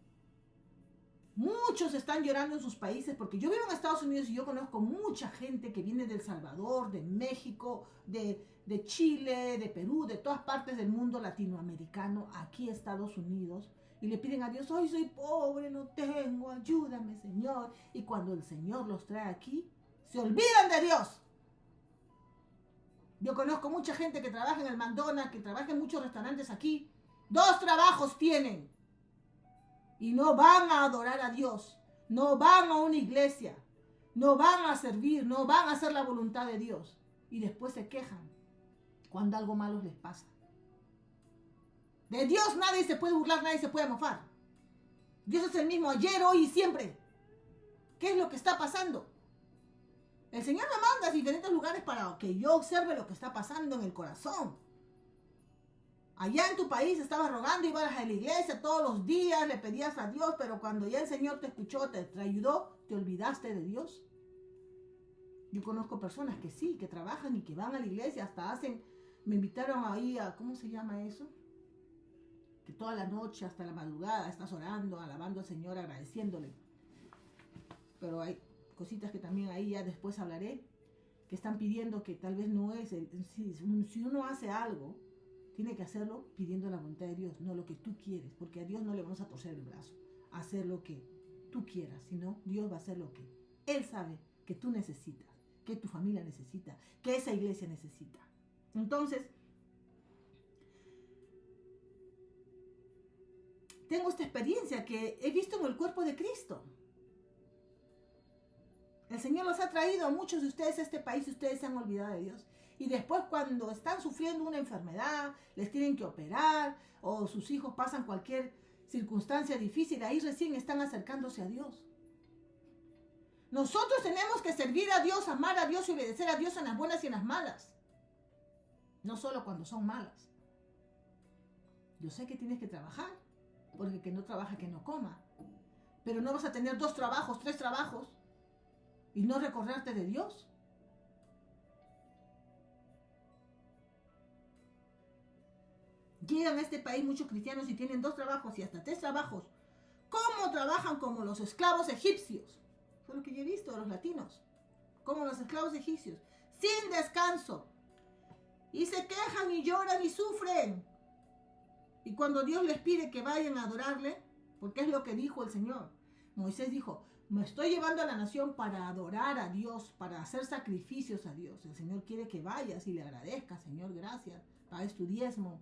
muchos están llorando en sus países, porque yo vivo en Estados Unidos y yo conozco mucha gente que viene de El Salvador, de México, de Chile, de Perú, de todas partes del mundo latinoamericano, aquí a Estados Unidos, y le piden a Dios, ay, soy pobre, no tengo, ayúdame, Señor. Y cuando el Señor los trae aquí, se olvidan de Dios. Yo conozco mucha gente que trabaja en el McDonald's, que trabaja en muchos restaurantes aquí, 2 trabajos tienen. Y no van a adorar a Dios, no van a una iglesia, no van a servir, no van a hacer la voluntad de Dios. Y después se quejan cuando algo malo les pasa. De Dios nadie se puede burlar, nadie se puede mofar. Dios es el mismo ayer, hoy y siempre. ¿Qué es lo que está pasando? El Señor me manda a diferentes lugares para que yo observe lo que está pasando en el corazón. Allá en tu país estabas rogando, ibas a la iglesia todos los días, le pedías a Dios, pero cuando ya el Señor te escuchó, te ayudó, te olvidaste de Dios. Yo conozco personas que sí, que trabajan y que van a la iglesia, hasta hacen, me invitaron ahí a, ¿cómo se llama eso? Que toda la noche, hasta la madrugada, estás orando, alabando al Señor, agradeciéndole. Pero hay cositas que también ahí ya después hablaré, que están pidiendo que tal vez no es, si uno hace algo, tiene que hacerlo pidiendo la voluntad de Dios, no lo que tú quieres, porque a Dios no le vamos a torcer el brazo, a hacer lo que tú quieras, sino Dios va a hacer lo que Él sabe que tú necesitas, que tu familia necesita, que esa iglesia necesita. Entonces, tengo esta experiencia que he visto en el cuerpo de Cristo. El Señor los ha traído a muchos de ustedes a este país y ustedes se han olvidado de Dios. Y después cuando están sufriendo una enfermedad, les tienen que operar o sus hijos pasan cualquier circunstancia difícil, ahí recién están acercándose a Dios. Nosotros tenemos que servir a Dios, amar a Dios y obedecer a Dios en las buenas y en las malas. No solo cuando son malas. Yo sé que tienes que trabajar, porque el que no trabaja que no coma. Pero no vas a tener 2 trabajos, 3 trabajos y no recordarte de Dios. Llegan a este país muchos cristianos y tienen 2 trabajos y hasta 3 trabajos. ¿Cómo trabajan como los esclavos egipcios? Eso es lo que yo he visto de los latinos. Como los esclavos egipcios. Sin descanso. Y se quejan y lloran y sufren. Y cuando Dios les pide que vayan a adorarle, porque es lo que dijo el Señor. Moisés dijo, me estoy llevando a la nación para adorar a Dios, para hacer sacrificios a Dios. El Señor quiere que vayas y le agradezcas. Señor, gracias. Pagues tu diezmo.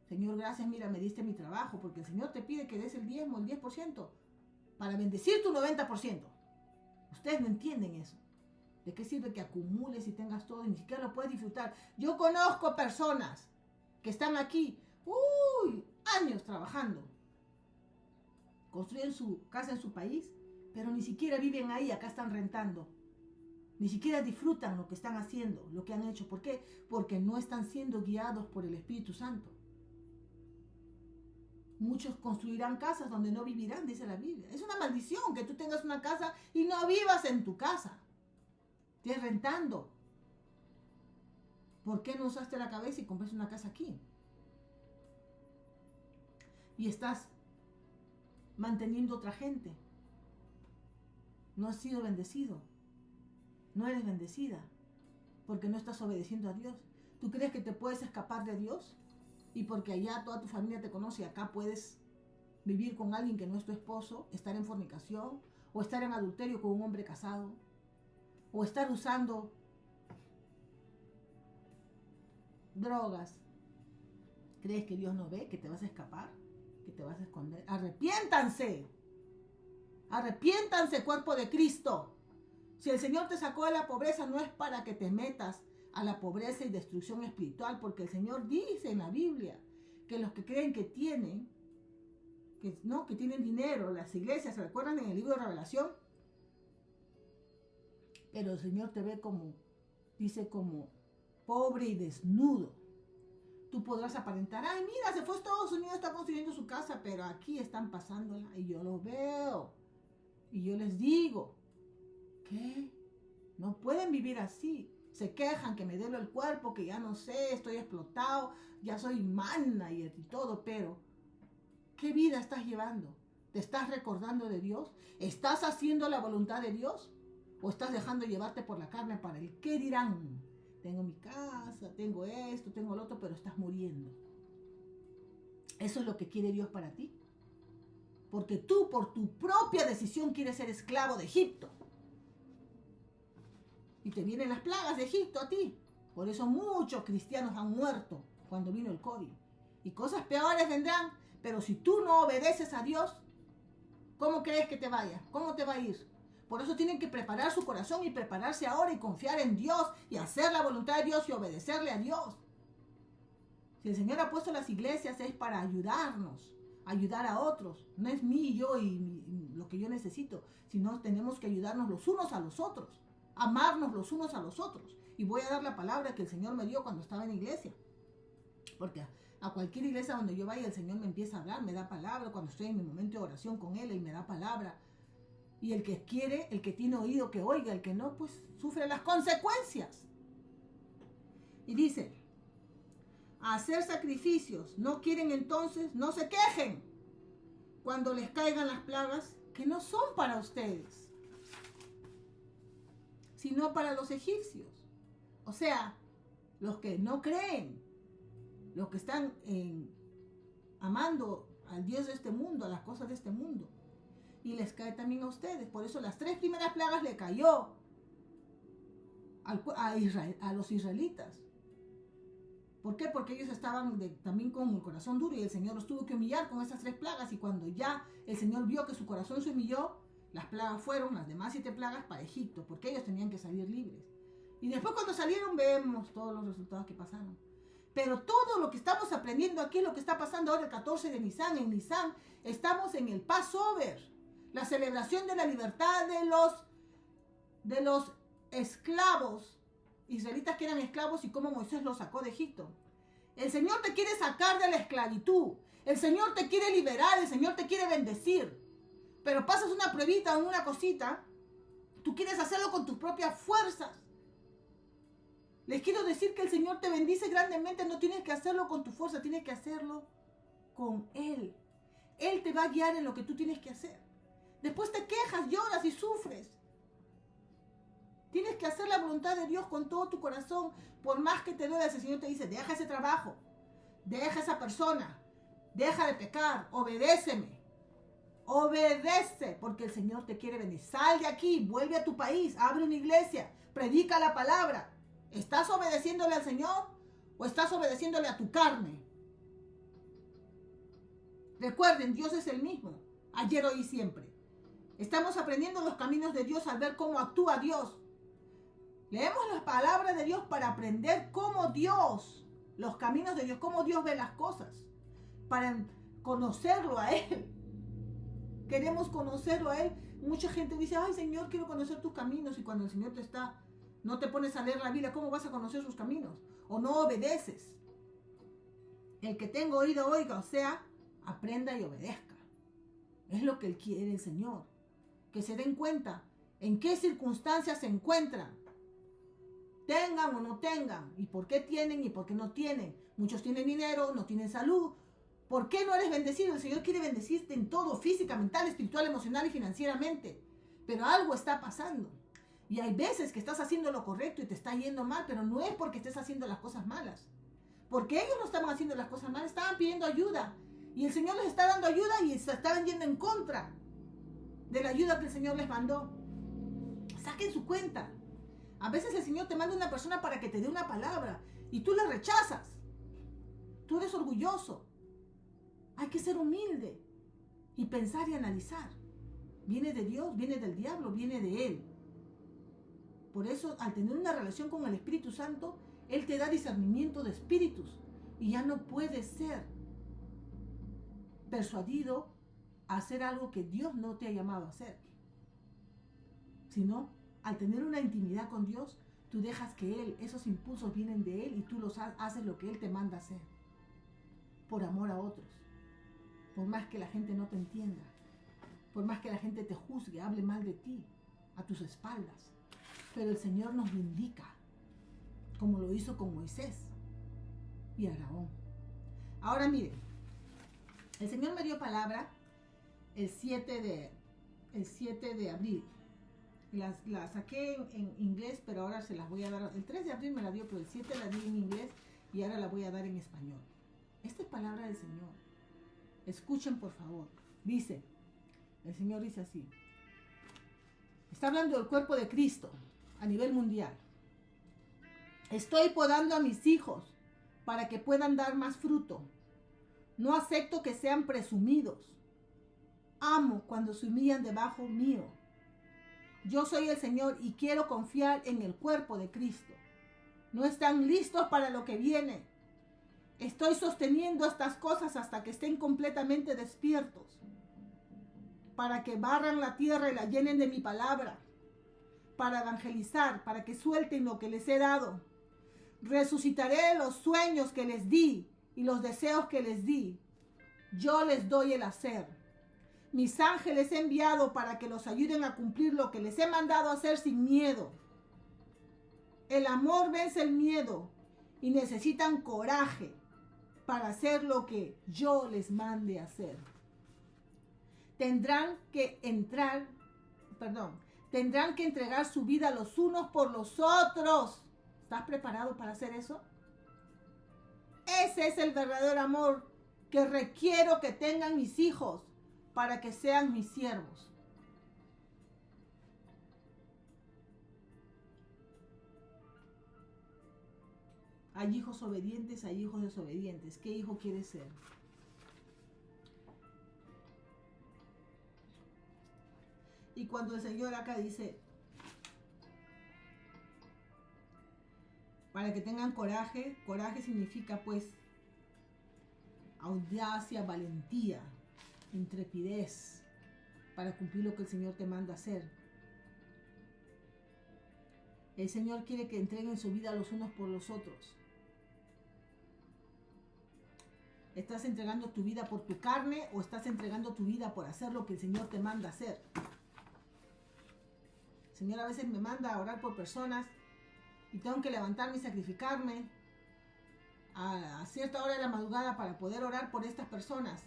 Señor, gracias, mira, me diste mi trabajo. Porque el Señor te pide que des el diezmo, el 10%, para bendecir tu 90%. Ustedes no entienden eso. ¿De qué sirve que acumules y tengas todo y ni siquiera lo puedes disfrutar? Yo conozco personas que están aquí, años trabajando. Construyen su casa en su país, pero ni siquiera viven ahí, acá están rentando. Ni siquiera disfrutan lo que están haciendo, lo que han hecho. ¿Por qué? Porque no están siendo guiados por el Espíritu Santo. Muchos construirán casas donde no vivirán, dice la Biblia. Es una maldición que tú tengas una casa y no vivas en tu casa. Estés rentando. ¿Por qué no usaste la cabeza y compraste una casa aquí? Y estás manteniendo otra gente. No has sido bendecido. No eres bendecida. Porque no estás obedeciendo a Dios. ¿Tú crees que te puedes escapar de Dios? Y porque allá toda tu familia te conoce y acá puedes vivir con alguien que no es tu esposo, estar en fornicación, o estar en adulterio con un hombre casado, o estar usando drogas. ¿Crees que Dios no ve que te vas a escapar? ¿Que te vas a esconder? ¡Arrepiéntanse! ¡Arrepiéntanse, cuerpo de Cristo! Si el Señor te sacó de la pobreza, no es para que te metas a la pobreza y destrucción espiritual, porque el Señor dice en la Biblia que los que creen que tienen, que tienen dinero, las iglesias, ¿se recuerdan en el libro de Revelación? Pero el Señor te ve como, dice, como pobre y desnudo. Tú podrás aparentar, ay, mira, se fue a Estados Unidos, está construyendo su casa, pero aquí están pasándola y yo lo veo. Y yo les digo, ¿qué? No pueden vivir así. Se quejan que me duele el cuerpo, que ya no sé, estoy explotado, ya soy mana y todo, pero ¿qué vida estás llevando? ¿Te estás recordando de Dios? ¿Estás haciendo la voluntad de Dios? ¿O estás dejando llevarte por la carne para el qué dirán? Tengo mi casa, tengo esto, tengo lo otro, pero estás muriendo. ¿Eso es lo que quiere Dios para ti? Porque tú, por tu propia decisión, quieres ser esclavo de Egipto. Y te vienen las plagas de Egipto a ti. Por eso muchos cristianos han muerto cuando vino el COVID. Y cosas peores vendrán. Pero si tú no obedeces a Dios, ¿cómo crees que te vaya? ¿Cómo te va a ir? Por eso tienen que preparar su corazón y prepararse ahora y confiar en Dios y hacer la voluntad de Dios y obedecerle a Dios. Si el Señor ha puesto las iglesias es para ayudarnos, ayudar a otros. No es mí, yo y lo que yo necesito, sino tenemos que ayudarnos los unos a los otros. Amarnos los unos a los otros. Y voy a dar la palabra que el Señor me dio cuando estaba en la iglesia. Porque a cualquier iglesia donde yo vaya, el Señor me empieza a hablar, me da palabra. Cuando estoy en mi momento de oración con Él, Él me da palabra. Y el que quiere, el que tiene oído, que oiga. El que no, pues sufre las consecuencias. Y dice, a hacer sacrificios. No quieren entonces, no se quejen cuando les caigan las plagas que no son para ustedes, sino para los egipcios. O sea, los que no creen, los que están amando al Dios de este mundo, a las cosas de este mundo. Y les cae también a ustedes. Por eso las 3 primeras plagas le cayó a los israelitas. ¿Por qué? Porque ellos estaban también con el corazón duro y el Señor los tuvo que humillar con esas 3 plagas. Y cuando ya el Señor vio que su corazón se humilló, las plagas fueron, las demás 7 plagas, para Egipto, porque ellos tenían que salir libres. Y después cuando salieron vemos todos los resultados que pasaron. Pero todo lo que estamos aprendiendo aquí es lo que está pasando ahora el 14 de Nisan. En Nisan estamos en el Passover, la celebración de la libertad de los esclavos, israelitas que eran esclavos y cómo Moisés los sacó de Egipto. El Señor te quiere sacar de la esclavitud. El Señor te quiere liberar, el Señor te quiere bendecir. Pero pasas una pruebita o una cosita, tú quieres hacerlo con tus propias fuerzas. Les quiero decir que el Señor te bendice grandemente, no tienes que hacerlo con tu fuerza, tienes que hacerlo con Él. Él te va a guiar en lo que tú tienes que hacer. Después te quejas, lloras y sufres. Tienes que hacer la voluntad de Dios con todo tu corazón. Por más que te duela, el Señor te dice, deja ese trabajo, deja esa persona, deja de pecar, obedéceme. Obedece, porque el Señor te quiere venir. Sal de aquí, vuelve a tu país, abre una iglesia, predica la palabra. ¿Estás obedeciéndole al Señor o estás obedeciéndole a tu carne? Recuerden, Dios es el mismo, ayer, hoy y siempre. Estamos aprendiendo los caminos de Dios al ver cómo actúa Dios. Leemos la palabra de Dios para aprender cómo Dios, los caminos de Dios, cómo Dios ve las cosas, para conocerlo a Él. Queremos conocerlo a Él. Mucha gente dice, ay Señor, quiero conocer tus caminos. Y cuando el Señor no te pones a leer la Biblia, ¿cómo vas a conocer sus caminos? O no obedeces. El que tenga oído, oiga, o sea, aprenda y obedezca. Es lo que Él quiere, el Señor. Que se den cuenta en qué circunstancias se encuentran. Tengan o no tengan. Y por qué tienen y por qué no tienen. Muchos tienen dinero, no tienen salud. ¿Por qué no eres bendecido? El Señor quiere bendecirte en todo, física, mental, espiritual, emocional y financieramente. Pero algo está pasando. Y hay veces que estás haciendo lo correcto y te está yendo mal, pero no es porque estés haciendo las cosas malas. Porque ellos no estaban haciendo las cosas malas, estaban pidiendo ayuda. Y el Señor les está dando ayuda y se estaban yendo en contra de la ayuda que el Señor les mandó. Saquen su cuenta. A veces el Señor te manda una persona para que te dé una palabra y tú la rechazas. Tú eres orgulloso. Hay que ser humilde y pensar y analizar. ¿Viene de Dios? ¿Viene del diablo? ¿Viene de Él? Por eso, al tener una relación con el Espíritu Santo, Él te da discernimiento de espíritus y ya no puedes ser persuadido a hacer algo que Dios no te ha llamado a hacer. Sino, al tener una intimidad con Dios, tú dejas que Él, esos impulsos vienen de Él y tú haces lo que Él te manda hacer. Por amor a otros. Por más que la gente no te entienda, por más que la gente te juzgue, hable mal de ti, a tus espaldas. Pero el Señor nos lo indica, como lo hizo con Moisés y Aarón. Ahora miren, el Señor me dio palabra el 7 de abril. La saqué en inglés, pero ahora se las voy a dar. El 3 de abril me la dio, pero el 7 la di en inglés y ahora la voy a dar en español. Esta es palabra del Señor. Escuchen por favor. Dice, el Señor dice así. Está hablando del cuerpo de Cristo a nivel mundial. Estoy podando a mis hijos para que puedan dar más fruto. No acepto que sean presumidos. Amo cuando se humillan debajo mío. Yo soy el Señor y quiero confiar en el cuerpo de Cristo. No están listos para lo que viene. Estoy sosteniendo estas cosas hasta que estén completamente despiertos, para que barran la tierra y la llenen de mi palabra, para evangelizar, para que suelten lo que les he dado. Resucitaré los sueños que les di y los deseos que les di. Yo les doy el hacer. Mis ángeles he enviado para que los ayuden a cumplir lo que les he mandado hacer sin miedo. El amor vence el miedo y necesitan coraje para hacer lo que yo les mande hacer. Tendrán que entregar su vida los unos por los otros. ¿Estás preparado para hacer eso? Ese es el verdadero amor que requiero que tengan mis hijos para que sean mis siervos. Hay hijos obedientes, hay hijos desobedientes. ¿Qué hijo quieres ser? Y cuando el Señor acá dice, para que tengan coraje, coraje significa pues audacia, valentía, intrepidez, para cumplir lo que el Señor te manda hacer. El Señor quiere que entreguen su vida los unos por los otros. ¿Estás entregando tu vida por tu carne o estás entregando tu vida por hacer lo que el Señor te manda hacer? El Señor a veces me manda a orar por personas y tengo que levantarme y sacrificarme a cierta hora de la madrugada para poder orar por estas personas,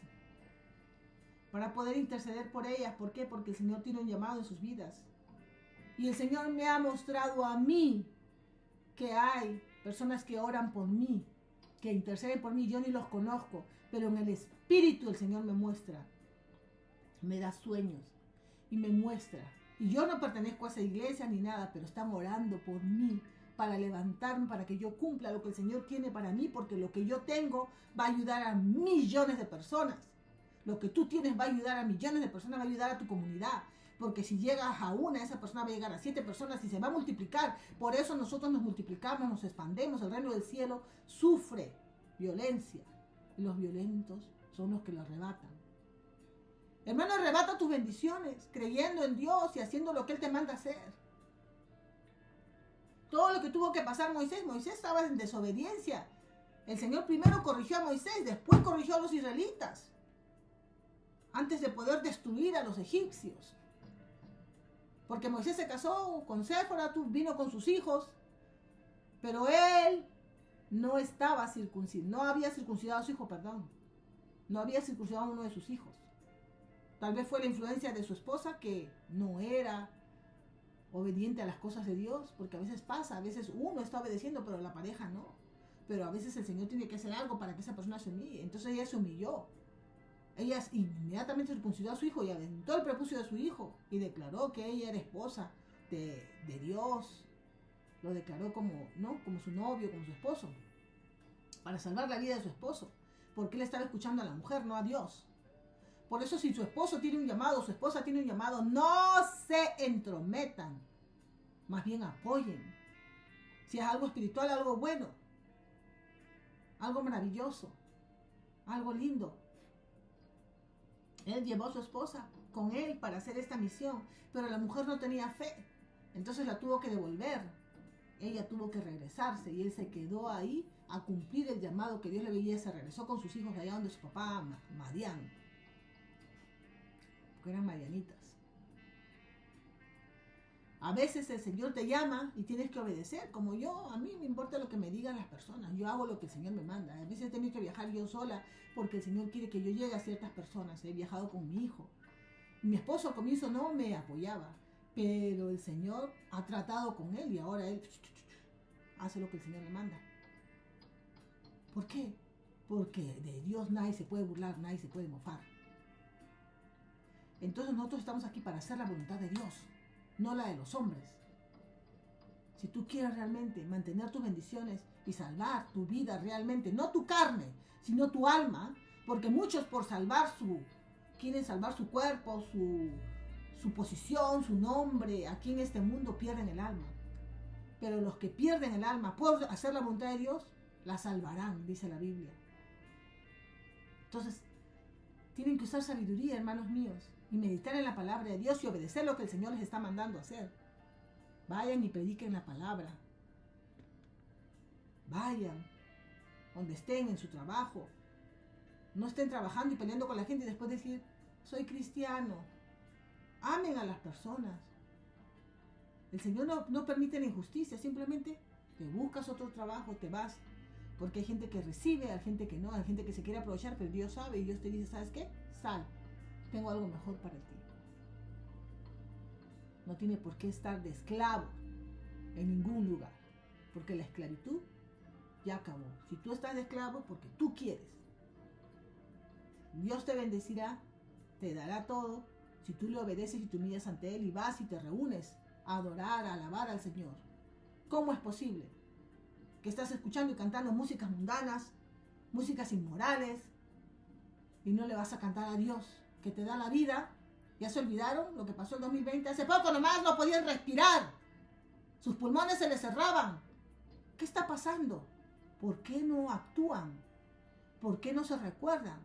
para poder interceder por ellas. ¿Por qué? Porque el Señor tiene un llamado en sus vidas. Y el Señor me ha mostrado a mí que hay personas que oran por mí, que interceden por mí. Yo ni los conozco, pero en el Espíritu el Señor me muestra. Me da sueños y me muestra. Y yo no pertenezco a esa iglesia ni nada, pero están orando por mí para levantarme, para que yo cumpla lo que el Señor tiene para mí, porque lo que yo tengo va a ayudar a millones de personas. Lo que tú tienes va a ayudar a millones de personas, va a ayudar a tu comunidad. Porque si llegas a una, esa persona va a llegar a 7 personas y se va a multiplicar. Por eso nosotros nos multiplicamos, nos expandemos. El reino del cielo sufre violencia. Y los violentos son los que lo arrebatan. Hermano, arrebata tus bendiciones, creyendo en Dios y haciendo lo que Él te manda hacer. Todo lo que tuvo que pasar Moisés estaba en desobediencia. El Señor primero corrigió a Moisés, después corrigió a los israelitas, antes de poder destruir a los egipcios. Porque Moisés se casó con Séfora, vino con sus hijos, pero él no estaba circuncidado, no había circuncidado a su hijo, no había circuncidado a uno de sus hijos. Tal vez fue la influencia de su esposa, que no era obediente a las cosas de Dios, porque a veces pasa, a veces uno está obedeciendo, pero la pareja no. Pero a veces el Señor tiene que hacer algo para que esa persona se humille. Entonces ella se humilló. Ella inmediatamente circuncidó a su hijo y aventó el prepucio de su hijo y declaró que ella era esposa de Dios. Lo declaró como su novio, como su esposo, para salvar la vida de su esposo, porque él estaba escuchando a la mujer, no a Dios. Por eso, si su esposo tiene un llamado, su esposa tiene un llamado, no se entrometan, más bien apoyen. Si es algo espiritual, algo bueno, algo maravilloso, algo lindo. Él llevó a su esposa con él para hacer esta misión, pero la mujer no tenía fe, entonces la tuvo que devolver. Ella tuvo que regresarse y él se quedó ahí a cumplir el llamado que Dios le veía. Se regresó con sus hijos allá donde su papá, Madián, porque eran madianitas. A veces el Señor te llama y tienes que obedecer, como yo. A mí me importa lo que me digan las personas, yo hago lo que el Señor me manda. A veces he tenido que viajar yo sola porque el Señor quiere que yo llegue a ciertas personas. He viajado con mi hijo. Mi esposo al comienzo no me apoyaba, pero el Señor ha tratado con él y ahora él hace lo que el Señor le manda. ¿Por qué? Porque de Dios nadie se puede burlar, nadie se puede mofar. Entonces nosotros estamos aquí para hacer la voluntad de Dios, no la de los hombres. Si tú quieres realmente mantener tus bendiciones y salvar tu vida realmente, no tu carne, sino tu alma, porque muchos por quieren salvar su cuerpo, su posición, su nombre, aquí en este mundo pierden el alma. Pero los que pierden el alma por hacer la voluntad de Dios, la salvarán, dice la Biblia. Entonces, tienen que usar sabiduría, hermanos míos, y meditar en la palabra de Dios y obedecer lo que el Señor les está mandando hacer. Vayan y prediquen la palabra. Vayan donde estén, en su trabajo. No estén trabajando y peleando con la gente y después decir, soy cristiano. Amen a las personas. El Señor no permite la injusticia, simplemente te buscas otro trabajo, te vas. Porque hay gente que recibe, hay gente que no, hay gente que se quiere aprovechar, pero Dios sabe y Dios te dice, ¿sabes qué? Sal, tengo algo mejor para ti. No tiene por qué estar de esclavo en ningún lugar, porque la esclavitud ya acabó. Si tú estás de esclavo, porque tú quieres. Dios te bendecirá, te dará todo, si tú le obedeces y te humillas ante Él y vas y te reúnes a adorar, a alabar al Señor. ¿Cómo es posible que estás escuchando y cantando músicas mundanas, músicas inmorales, y no le vas a cantar a Dios, que te da la vida? ¿Ya se olvidaron lo que pasó en 2020? Hace poco nomás no podían respirar. Sus pulmones se les cerraban. ¿Qué está pasando? ¿Por qué no actúan? ¿Por qué no se recuerdan?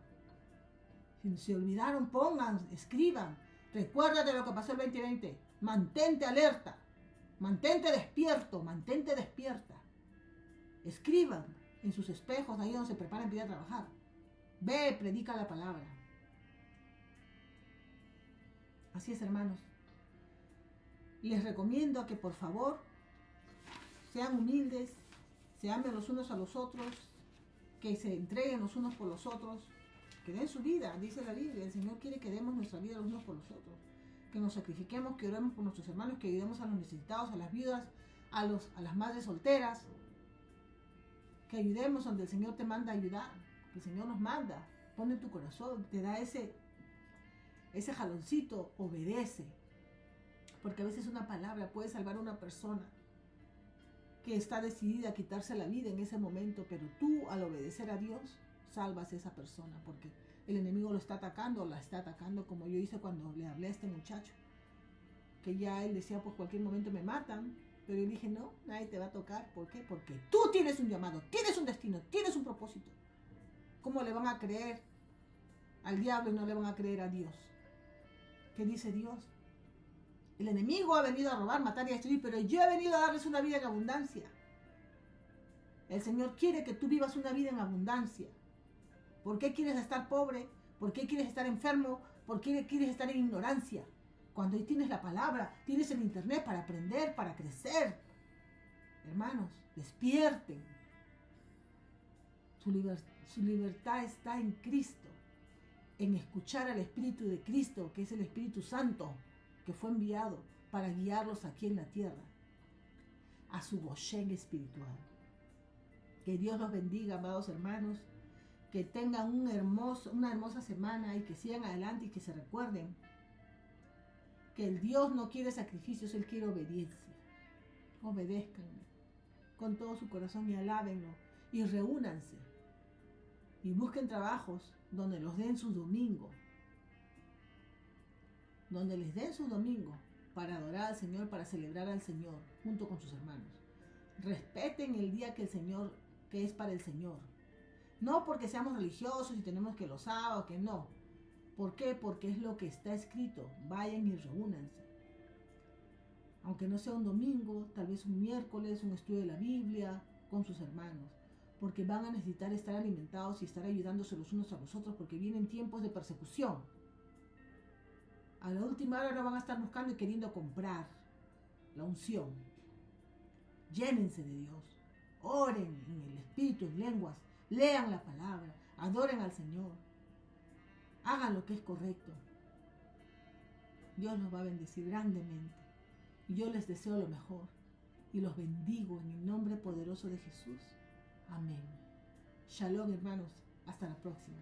Si se olvidaron, pongan, escriban. Recuérdate lo que pasó el 2020. Mantente alerta. Mantente despierto. Mantente despierta. Escriban en sus espejos, ahí donde se preparan para ir a trabajar. Ve, predica la palabra. Así es, hermanos. Les recomiendo que por favor sean humildes, se amen los unos a los otros, que se entreguen los unos por los otros, que den su vida, dice la Biblia. El Señor quiere que demos nuestra vida los unos por los otros. que nos sacrifiquemos, que oremos por nuestros hermanos, que ayudemos a los necesitados, a las viudas, a las madres solteras, que ayudemos donde el Señor te manda a ayudar, que el Señor nos manda, pone en tu corazón, te da ese jaloncito, obedece, porque a veces una palabra puede salvar a una persona que está decidida a quitarse la vida en ese momento, pero tú al obedecer a Dios salvas a esa persona, porque el enemigo lo está atacando o la está atacando, como yo hice cuando le hablé a este muchacho, que ya él decía, pues cualquier momento me matan, pero yo dije, no, nadie te va a tocar. ¿Por qué? Porque tú tienes un llamado, tienes un destino, tienes un propósito. ¿Cómo le van a creer al diablo y no le van a creer a Dios? ¿Qué dice Dios? El enemigo ha venido a robar, matar y a destruir, pero yo he venido a darles una vida en abundancia. El Señor quiere que tú vivas una vida en abundancia. ¿Por qué quieres estar pobre? ¿Por qué quieres estar enfermo? ¿Por qué quieres estar en ignorancia? Cuando ahí tienes la palabra, tienes el internet para aprender, para crecer. Hermanos, despierten. Su libertad está en Cristo, en escuchar al Espíritu de Cristo, que es el Espíritu Santo, que fue enviado para guiarlos aquí en la tierra, a su Goshen espiritual. Que Dios los bendiga, amados hermanos, que tengan una hermosa semana y que sigan adelante y que se recuerden que el Dios no quiere sacrificios, Él quiere obediencia. Obedézcanle con todo su corazón y alábenlo y reúnanse y busquen trabajos donde los den sus domingos, donde les den sus domingos para adorar al Señor, para celebrar al Señor junto con sus hermanos. Respeten el día que es para el Señor. No porque seamos religiosos y tenemos que los sábados, que no. ¿Por qué? Porque es lo que está escrito. Vayan y reúnanse. Aunque no sea un domingo, tal vez un miércoles, un estudio de la Biblia con sus hermanos. Porque van a necesitar estar alimentados y estar ayudándose los unos a los otros, porque vienen tiempos de persecución. A la última hora no van a estar buscando y queriendo comprar la unción. Llénense de Dios. Oren en el Espíritu, en lenguas. Lean la palabra. Adoren al Señor. Hagan lo que es correcto. Dios los va a bendecir grandemente. Y yo les deseo lo mejor. Y los bendigo en el nombre poderoso de Jesús. Amén. Shalom, hermanos. Hasta la próxima.